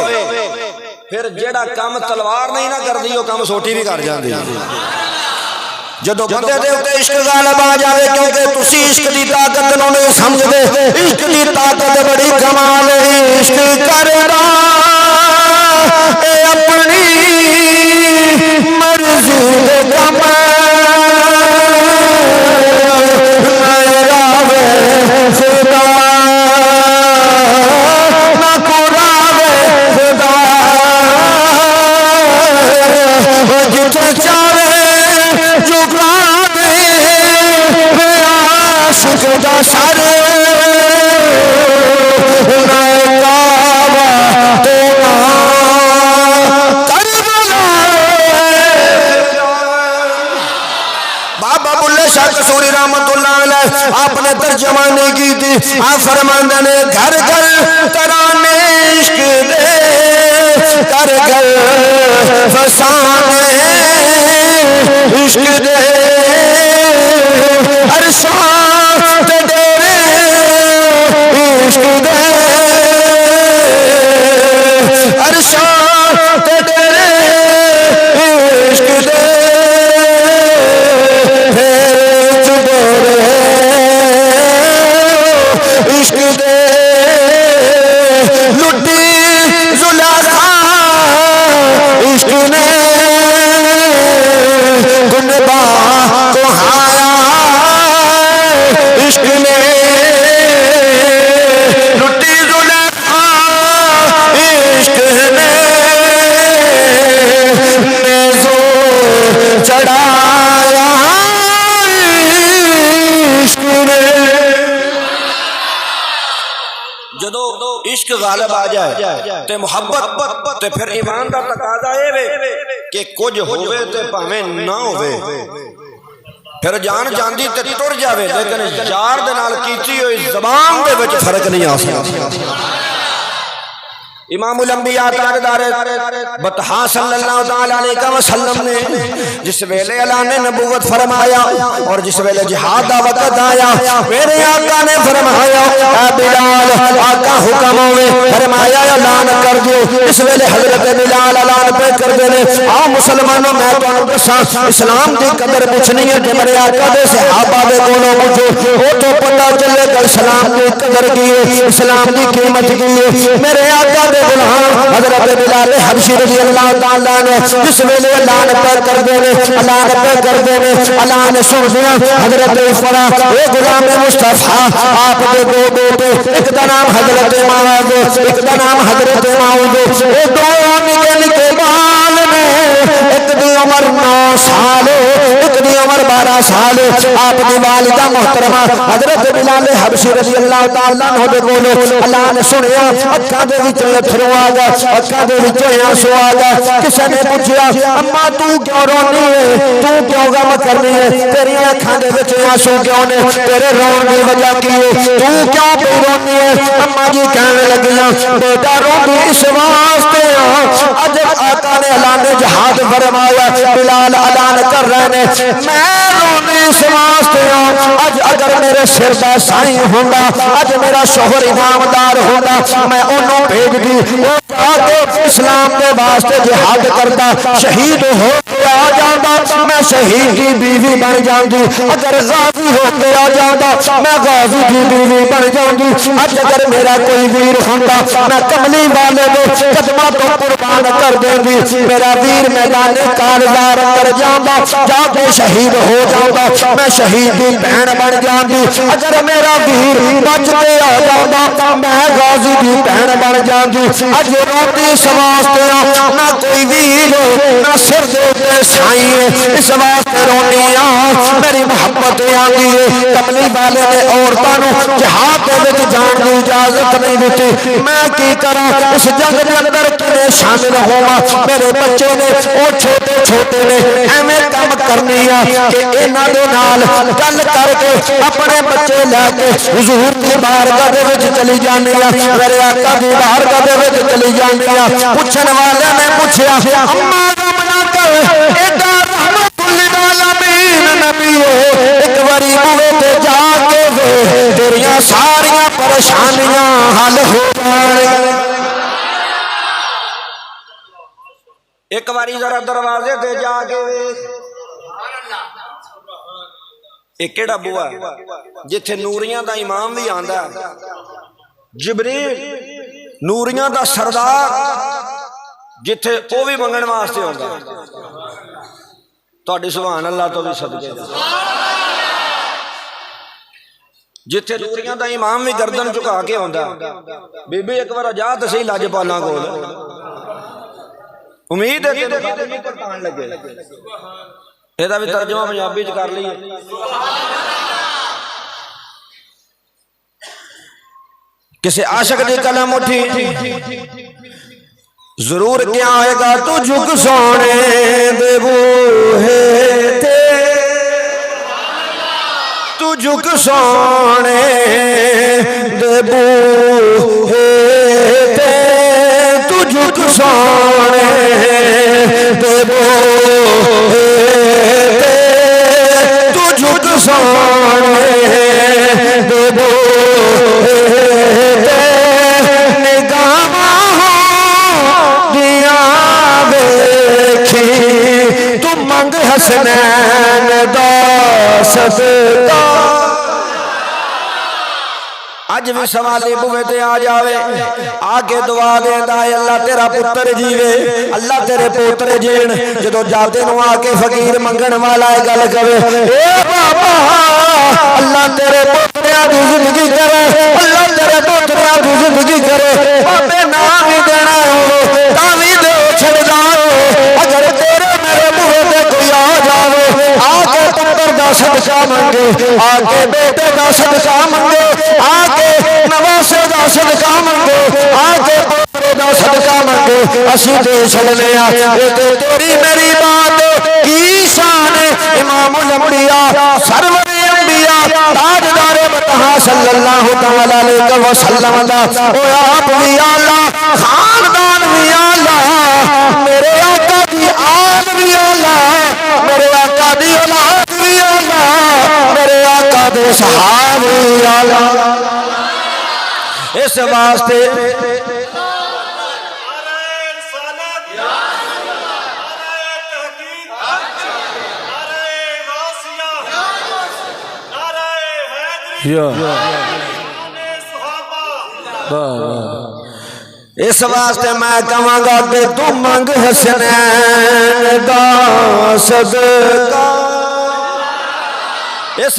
پھر جیڑا کام تلوار نہیں نہ کردی وہ کام سوٹی بھی کر جاندی. جدو بندے دے اوتے عشق غالب آ جائے کیونکہ تسی عشق دی طاقت نوں نہیں سمجھدے. عشق دی طاقت بڑی کمال ہے. عشق کردا اے اپنی مرضی دے کم آپ نے ترجمہ نہیں کی تھی. آپ فرماندے نے گھر گھر ترانے عشق دے گھر گھر فسانے عشق دے ہر شان تے ڈیرے عشق دے ہر شان تے ڈیرے عشق دے عشق غالب آ جائے تے محبت تے پھر ایمان دا تقاضا اے وے کہ کچھ ہووے تے پاویں نہ ہووے. پھر جان جاندی تے ٹر جاوے لیکن یار دے نال کیتی ہوئی زبان دے وچ فرق نہیں آ سکدا. امام الانبیاء تاجدار بطحا صلی اللہ تعالی علیہ وسلم نے جس ویلے اعلان نبوت فرمایا اور جس ویلے جہاد دا وقت آیا میرے آقا نے فرمایا اے بلال آقا حکم ہوئے فرمایا اعلان کر دیو. اس ویلے حضرت بلال اعلان پہ کر دے نے آؤ مسلمانوں میں تانوں دساں اسلام دی قدر پوچھنی ہے کہ میرے آقا دے صحابہ دے کولوں پوچھو او تو پتہ چلے گا اسلام دی قدر کی ہے اسلام دی قیمت کی ہے. میرے آقا غلام حضرت بلال حبشی رضی اللہ تعالیٰ عنہ جس ویلے اعلان پر کر دینے اعلان پر کر دینے اعلان سن دیا حضرت افرا اے غلام مصطفیٰ آپ کے دو بیٹے ایک دا نام حضرت معاذ ایک دا نام حضرت معاذ اے دو نکے نکے بال میں ایک دی عمر 9 سال ایک دی عمر 12 سال آپ دی والدہ محترمہ حضرت بلال حبشی رضی اللہ تعالیٰ عنہ دے بولو اللہ نے سنیا اکھاں دے وچ لتھرو آ گیا اکھاں دے وچ آنسو آ گیا کسے نے پوچھیا اما تو کیوں رونی ہے تو کیوں غم کرنی ہے تیری اکھاں دے وچ آنسو کیوں نے تیرے رون دی وجہ کی ہے تو کیوں پہ رونی ہے اما جی کہنے لگیاں بیٹا روندی اس واسطے اج آقا نے اعلان جہاد فرمایا بلال اعلان کر رہے ہیں میں روندی اس واسطے اج اگر میرے سر دا سائیں ہوندا اج میرا شوہر امامدار ہوندا میں انہوں بھیج دی وہ جا کے اسلام کے واسطے جہاد کرتا شہید ہو کے آ جاتا میں شہید کی بیوی بن جاندی اگر غازی ہو کے آ جاتا میں غازی کی بیوی بن جاندی اج اگر میرا کوئی ویر ہوندا میں کملی والے دے قدماں تو قربان کر دیندی میرا ویر میدان کارزار کر جاندا جا کے شہید ہو جاتا میں شہید کی بہن بن جاندی اگر میرا ویر بچ کے آ جاتا میں غازی کی بہن بن جاندی اج روندی اس واسطے نہ کوئی ویر نہ سر دے سائیں اس واسطے رونی میری محبت آندی ہے کملی والے نے عورتاں نوں جہاد دے وچ جان دی اجازت نہیں دتی میں کی کراں اس جنگ دے اندر کنے شامل ہوواں میرے بچے نے او چھوٹے چھوٹے نے ایویں کم کرنی ہے کہ انہاں دے نال گل کر کے اپنے بچے لے کے حضور دی بارگاہ دے وچ چلی جانی ہے میرے آقا دی بارگاہ دے وچ چلی جانی ہے پوچھن والے نے پوچھیا اما غم نہ کر ایڈا رحمت للعالمین نبی ایک واری بوے تے جا کے تیریاں ساریاں پریشانیاں حل ہو جان ایک واری ذرا دروازے تے جا کے ایک کیڑا بوا جتھے نوریاں دا امام بھی آندا جبریل نوریاں دا سردار جتھے او بھی منگن واسطے ہوندا تہاڈی سبحان اللہ تو بھی صدقے جتھے نوریاں دا امام بھی گردن چکا کے ہوندا بی بی ایک بار جا تے صحیح لاجپالاں کول امید ہے کہ نہیں پٹان لگے ਇਹਦਾ ਵੀ ਤਰਜਮਾ ਪੰਜਾਬੀ ਚ ਕਰ ਲਈਏ ਕਿਸੇ ਆਸ਼ਿਕ ਦੀ ਕਲਮ ਉੱਠੀ ਜ਼ਰੂਰ ਕਿਆ ਹੋਏਗਾ ਤੂੰ ਝੁਕ ਸੋਹਣੇ ਦੇ ਬੂਹੇ ਤੇ ਤੂੰ ਝੁਕ ਸੋਹਣੇ ਦੇ ਬੂਹੇ ਤੇ ਤੂੰ ਝੁਕ ਸੋਹਣੇ ਦੇ ਬੂਹੇ سونے دے بوہے تے نگاہاں دیاں ویکھی تو منگ حسنین دا صدقہ اج بھی سوالی بوے تے آ جاوے آگے دعا دیندا ہے اللہ تیرا پتر جیوے اللہ تیرے پوترے جین جدو جاتے نو آ کے فقیر منگن والا ہے گل کہے اے بابا اللہ تیرے پوتریاں دی زندگی کرے اللہ تیرے پوتریاں دی زندگی کرے بابے نام ہی دینا ہو تاوی دے چھڑ جاؤ اگر تیرے میرے بوے تے کوئی آ جاوے آ کے پتر دا صدقہ منگے آ کے بیٹے دا صدقہ منگے آ کے نواسے دا صدقہ منگے آ کے پوترے دا صدقہ منگے اسی دے چھڑنے تیری میری بات کی شان امام الانبیاء سرور انبیاء تاجدار بطحا صلی اللہ تعالی علیہ وسلم دا او آپ بھی اللہ خاندان بھی اللہ میرے آقا دی آل بھی اللہ میرے آقا دی اولاد بھی اللہ میرے آقا دے صحابہ بھی اللہ اس واسطے اس واسطے میں کہاں گا کہ تو منگ حسنین دا صدقہ اس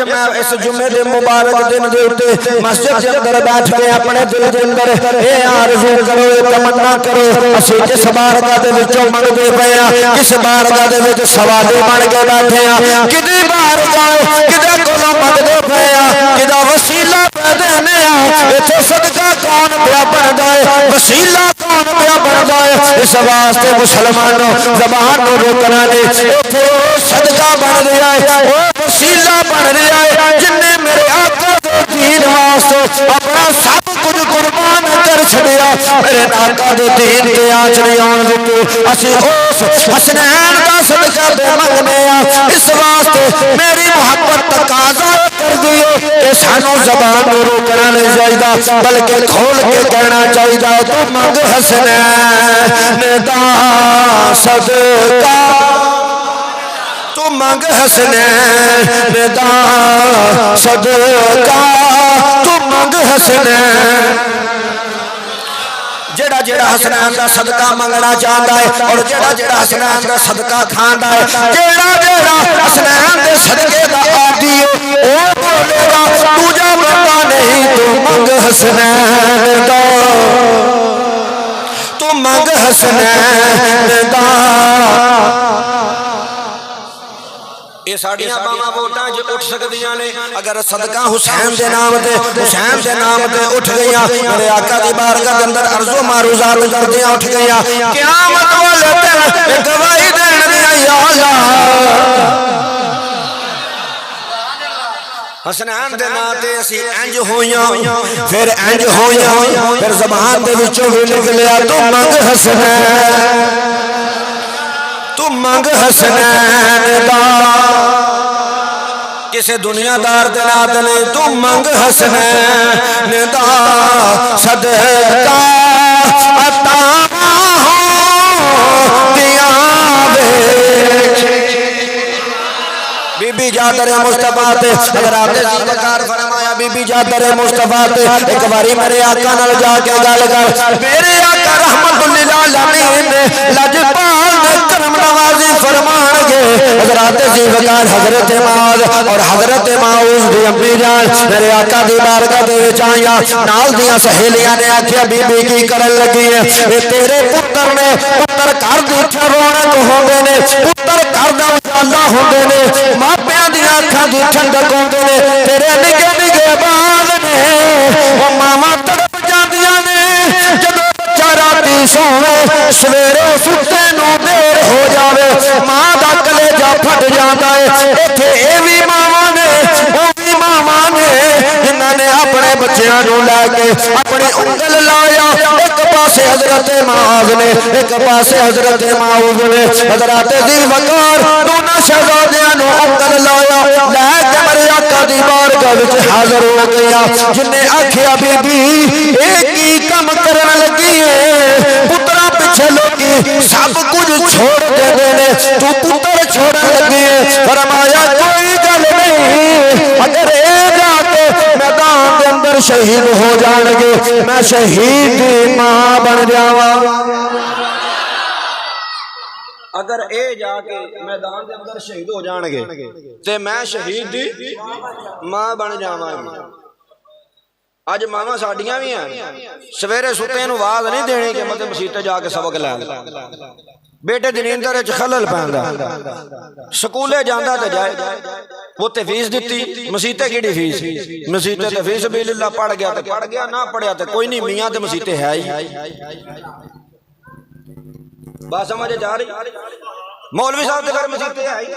جمعے دے مبارک دن دے اوتے مسجد دے اندر بیٹھ کے اپنے دل دے اندر اے آرزو کرو اے تمنا کرو اسی جس بارگاہ دے وچوں منگدے پئے ہاں کس بارگاہ دے وچ سوالے بن کے بیٹھے ہاں کدی بارگاہ کدے کولوں منگدے پئے ہاں کدا وسیلہ پہ دینے ہاں ایتھے صدقہ کون پیا بندا ہے وسیلہ کون پیا بندا ہے اس واسطے مسلمانوں زبان نو روکنا نہیں ایتھے صدقہ بن رہا ہے او وسیلہ بن رہا ہے جن نے میرے آقا دے دین واسطے اپنا سب کچھ قربان کر چھڑیا میرے آقا دے دین تے آنچ نہیں آن دتے اسی اس حسنین دا صدقہ دے منگنے ہاں اس واسطے میری محبت تقاضا کر دیو کہ سانو زبان نو روکنا نہیں چاہیے بلکہ کھول کے کہنا چاہیے تو منگ حسنین دا صدقہ تو منگ حسنین دا صدقہ تو منگ حسنین جڑا جڑا حسنین دا صدقہ منگنا چاہتا ہے اور جڑا جڑا حسنین دا صدقہ کھاندا ہے جڑا جڑا حسنین دے صدقے دا عادی او بولے گا تجھا بندہ نہیں تو منگ حسنین دا تو منگ حسنین دا یہ ساڑیاں باواں ووٹاں جو اٹھ سکدیاں نے اگر صدقہ حسین دے نام تے اٹھ گئیاں میرے آقا دی بارگاہ دے اندر عرض و معروضات کردیاں اٹھ گئیاں قیامت والے دن گواہی دین دی یا اللہ حسنین دے نام تے اسی انج ہویاں پھر زبان دے وچوں وی نکلیا تو منگ حسنین تو منگ حسنین دا کسے دنیا دار دے نات نہیں تو منگ حسنین دا صدقہ عطا ہو دیا بی بی جادر مصطفیٰ تے حضرات ذکر فرمایا بی بی جادر مصطفیٰ تے ایک باری میرے آقا نال جا کے گل کر میرے آقا رحمت للعالمین لجپال نے کرم نوازی فرمان گے حضرات ذکر حضرت معاذ اور حضرت معاذ دی امی جان میرے آقا دی بارگاہ دے وچ آیا نال دیاں سہیلیاں نے آکھیا بی بی کی کرن لگی ہے اے تیرے پتر نے پتر گھر دی رونق ہوندے نے پتر گھر دا اجالا ہوندے نے ماپیاں دی اکھاں دی ٹھنڈک ہوندے نے تیرے نگے نگے بال نے او ماما تڑپ جاندیاں نے جدوں بچہ راتی سوے سویرے ستے نو دیر ہو جاوے ماں دا کلیجہ پھٹ جاندا ہے ایتھے اے وی ماواں نے او وی ماواں نے جنہاں نے اپنے بچیاں نو لے کے اپنی انگل لایا ایک پاسے حضرت معاذ نے ایک پاسے حضرت معاذ نے حضرت ذی وقار دونوں شہزادیاں نو انگل لایا لے کے میرے آقا دی بارگاہ وچ حاضر ہو گیا جن نے آکھیا بی بی ایک ہی کم کرن لگی ہے پترا پیچھے لوگی سب کچھ چھوڑ دے نے تو پتر چھوڑن لگی ہے فرمایا کوئی گل نہیں اگر اے جا کے میدان دے اندر شہید ہو جان گے میں شہید دی ماں بن جاواں اگر اے جا کے میدان دے اندر شہید ہو جان گے تے میں شہید دی ماں بن جاواں اج ماما ساڈیاں بھی ہیں سویرے ستے نو آواز نہیں دینی کہ مطلب مسیتے جا کے سبق لے بیٹے دی نیندر وچ خلل پیندا سکولے جاندا تے جائے وہ تے فیس دتی مسیتے کیڑی فیس مسیتے تے فی سبیل اللہ پڑھ گیا تے پڑھ گیا نہ پڑھیا تے کوئی نہیں میاں تے مسیتے ہے ہی بات سمجھ جا رہی مولوی صاحب دے گھر مسیتے ہے ہی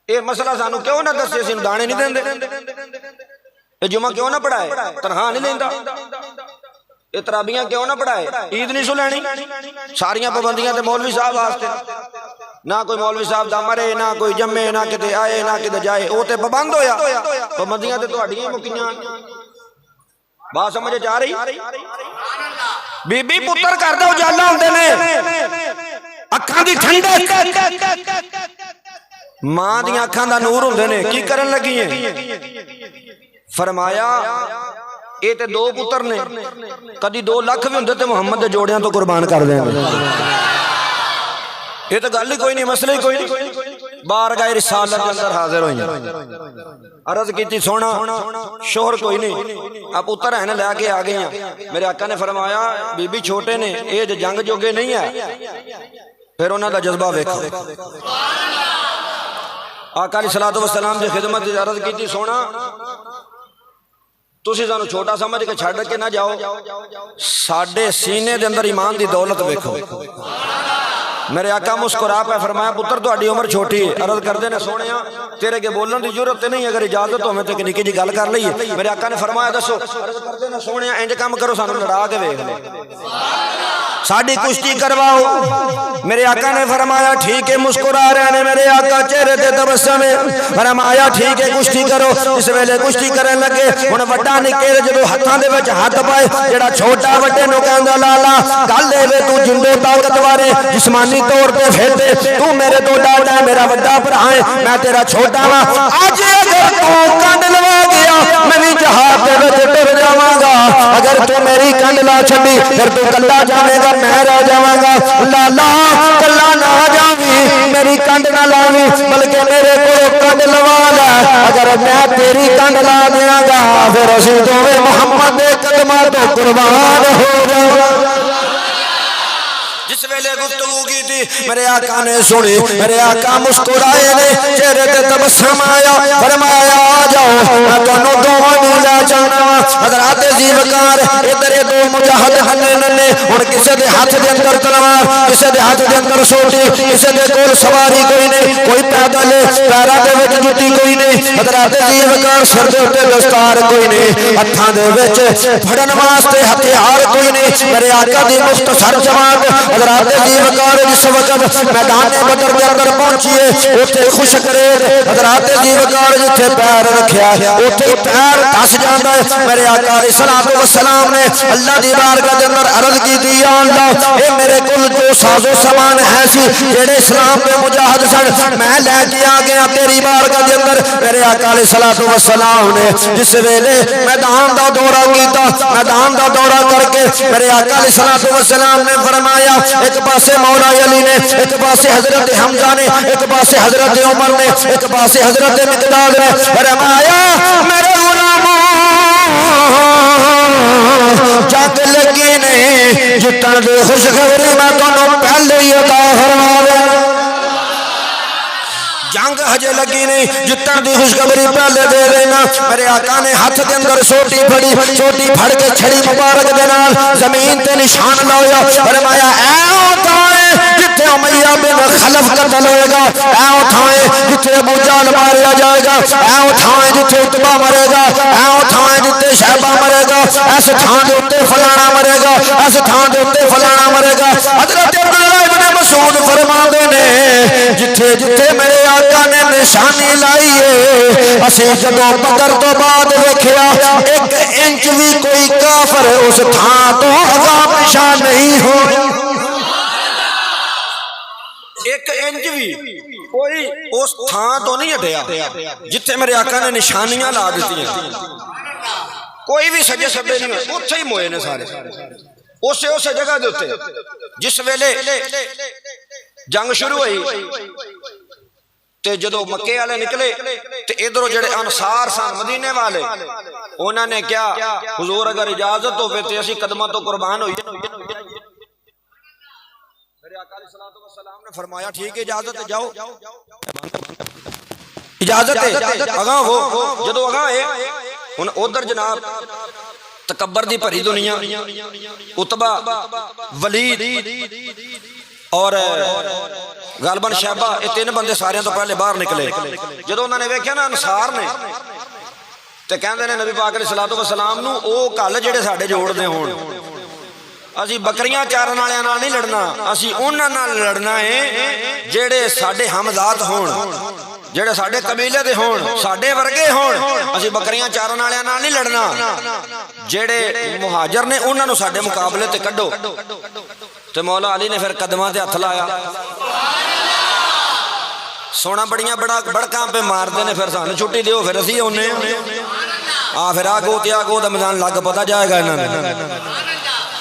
اے مسئلہ سانو کیوں نہ دسے سن دانے نہیں دیندے اے جمعہ کیوں نہ پڑھائے تنخواہ نہیں لیندا اے ترابیاں کیوں نہ پڑھائے عید نہیں سو لینی ساریاں پابندیاں تے مولوی صاحب واسطے نہ کوئی مولوی صاحب دا مرے نہ کوئی جمے نہ کتے آئے نہ کتے جائے او تے پابند ہویا پابندیاں تے تہاڈیاں مکیاں بات سمجھ جا رہی بی بی پتر کردا اجالا ہوندے نے اکھاں دی ٹھنڈک ماں دی اکھاں دا نور ہوندے نے کی کرن لگی ہیں فرمایا اے تے دو پتر نے کدی 2 لاکھ بھی ہوندے تے محمد دے جوڑیاں تو قربان کر دیں یہ تو گل ہی کوئی نہیں مسئلہ ہی کوئی نہیں بارگاہ رسالت کے اندر حاضر ہوئی عرض کی تھی سونا شوہر کوئی نہیں اب پتر ہے نا لے کے آ گئی ہیں میرے آقا نے فرمایا بی بی چھوٹے نے یہ جنگ جوگے نہیں ہے پھر انہوں دا جذبہ ویکھو آقا علیہ الصلوۃ والسلام دی خدمت دی عرض کی تھی سونا تسی سانو چھوٹا سمجھ کے چھڑ کے نہ جاؤ ساڈے سینے دے اندر ایمان دی دولت ویکھو میرے آقا مسکرا پہ فرمایا پتر تہاڈی عمر چھوٹی ہے عرض کردے نے سونیا تیرے کے بولن دی ضرورت نہیں اگر اجازت ہو میں تے نکی جی گل کر لئیے میرے آقا نے فرمایا دسو عرض کردے نے سونیا انج کام کرو سانو لڑا کے ویکھ لے ساڈی کشتی کرواؤ میرے آقا نے فرمایا ٹھیک ہے مسکرا رہے نے میرے آقا چہرے تے تبسم ہے فرمایا ٹھیک ہے کشتی کرو اس ویلے کشتی کرن لگے ہن وڈا نکے جدوں ہتھاں دے وچ ہاتھ پائے جڑا چھوٹا وڈے نو کہندا لالا گل اے وے تو جنڈو طاقتور ہے جسمانی طور تے پھر تو میرے تو ڈاوڈا ہے میرا بڑا بھرا ہے میں تیرا چھوٹا وا اج اگر تو کنڈ لوا گیا میں بھی جہاد دے وچ ٹر جاواں گا اگر تو میری کنڈ لا چھڈی پھر تو کلا جاویں گا میں رہ جاواں گا لالا کلا نہ جاویں میری کنڈ نہ لاویں بلکہ میرے کول کنڈ لوا لے اگر میں تیری کنڈ لا دیاں گا پھر اسی دوویں محمد دے قدماں تو قربان ہو جاواں جس ویلے گفتگو کی تھی میرے آقا نے سنی میرے آقا مسکرائے نے چہرے تے تبسم آیا فرمایا آ جاؤ میں تانوں دوواں نوں لے جانا حضرات ذی وقار ادھر دو مجاہد ہنے ننے ہن کسے دے ہاتھ دے اندر تلوار کسے دے ہاتھ دے اندر سوٹی کسے دے کول سواری کوئی نہیں کوئی پیدل پیراں دے وچ جُتی کوئی نہیں حضرات ذی وقار سر دے تے دستار کوئی نہیں ہتھاں دے وچ پھڑن واسطے ہتھیار کوئی نہیں میرے آقا دی مختصر جماعت حضرات ذی وقار جس وقت میدان بدر کے اندر پہنچیے اوتھے خوش کرے حضرات ذی وقار جتھے پیر رکھیا اوتھے پیر دس جاندا ہے میرے آقا علیہ الصلوۃ والسلام نے اللہ دی بارگاہ دے اندر عرض کی دی یا اللہ اے میرے کول جو ساز و سامان ہے سی جڑے اسلام دے مجاہد سن میں لے کے آ گیا تیری بارگاہ دے اندر میرے آقا علیہ الصلوۃ والسلام نے جس ویلے میدان دا دورہ کیتا میدان دا دورہ کر کے میرے آقا علیہ الصلوۃ والسلام نے فرمایا ایک پاسے مولا علی نے ایک پاسے حضرت حمزہ نے ایک پاسے حضرت عمر نے ایک پاسے حضرت مقداد نے فرمایا میرے غلاموں جنگ لگی نہیں جتن دے خوشخبری میں تانوں پہلے ہی عطا فرما دے جنگ ہجے لگی نہیں جتن دی خوشخبری پہلے دے دینا میرے آقا نے ہاتھ دے اندر سوٹی پھڑی سوٹی پھڑ کے چھڑی مبارک دے نال زمین تے نشان لایا فرمایا اے تھائے جتھے امیہ بن خلف قتل ہوئے گا اے تھائے جتھے ابو جہل ماریا جائے گا اے تھائے جتھے عتبہ مرے گا اے تھائے جتھے شیبہ مرے گا ایس تھان دے اوتے فلانا مرے گا ایس تھان دے اوتے فلانا مرے گا حضرت عبداللہ ابن مسعود فرماندے نے جتھے جتھے میرے آقا نے نشانی لائی ہے اسی جدوں بدر تو بعد ویکھیا ایک انچ بھی کوئی کافر اس تھان تو عذاب نشان نہیں ہوئی ایک انچ بھی کوئی اس تھان تو نہیں ہٹیا جتھے میرے آقا نے نشانیاں لا دیتی ہیں کوئی بھی سجے سبے نہیں ہوئے اتھے ہی موئے نے سارے اسے جگہ دے ہوتے جس ویلے جنگ شروع ہوئی تے جدو مکے والے نکلے تے ادھروں جڑے انصار سن مدینے والے انہوں نے کیا حضور اگر اجازت ہو تے اسی قدمہ تو قربان ہوئی میرے آقا علیہ الصلوۃ والسلام نے فرمایا ٹھیک ہے اجازت ہے جاؤ اجازت ہے اگاں ہو جدو اگاں ہے ہن ادھر جناب تکبر دی بھری دنیا عتبہ ولید اور غالباً شیبہ یہ تین بندے سارے تو پہلے باہر نکلے جدو انہوں نے ویکھیا نا انصار نے تے کہندے نے نبی پاک علیہ الصلوۃ والسلام نو او کل جڑے ساڈے جوڑ دے ہون اسی بکریاں چارن والےاں نال نہیں لڑنا اسی انہاں نال لڑنا ہے جڑے ساڈے ہمذات ہون جڑے ساڈے قبیلے دے ہون ساڈے ورگے ہون اسی بکریاں چارن والےاں نال نہیں لڑنا جڑے مہاجر نے انہاں نو ساڈے مقابلے تے کڈو تے مولا علی نے پھر قدماں تے ہتھ لایا سونا بڑیاں بڑکاں پہ مار دے نے پھر سانو چھٹی دیو پھر اسی اونے پھر آگو تے آگو دا میدان لگ پتا جائے گا انہاں نے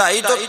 2.5 ਤੋਂ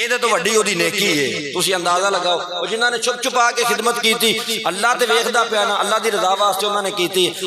ਇਹਦੇ ਤੋਂ ਵੱਡੀ ਉਹਦੀ ਨੇਕੀ ਹੈ। ਤੁਸੀਂ ਅੰਦਾਜ਼ਾ ਲਗਾਓ, ਉਹ ਜਿਨ੍ਹਾਂ ਨੇ ਛੁਪ ਛੁਪਾ ਕੇ ਖਿਦਮਤ ਕੀਤੀ, ਅੱਲਾਹ ਤੇ ਵੇਖਦਾ ਪਿਆ ਨਾ, ਅੱਲਾਹ ਦੀ ਰਜ਼ਾ ਵਾਸਤੇ ਉਹਨਾਂ ਨੇ ਕੀਤੀ,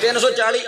340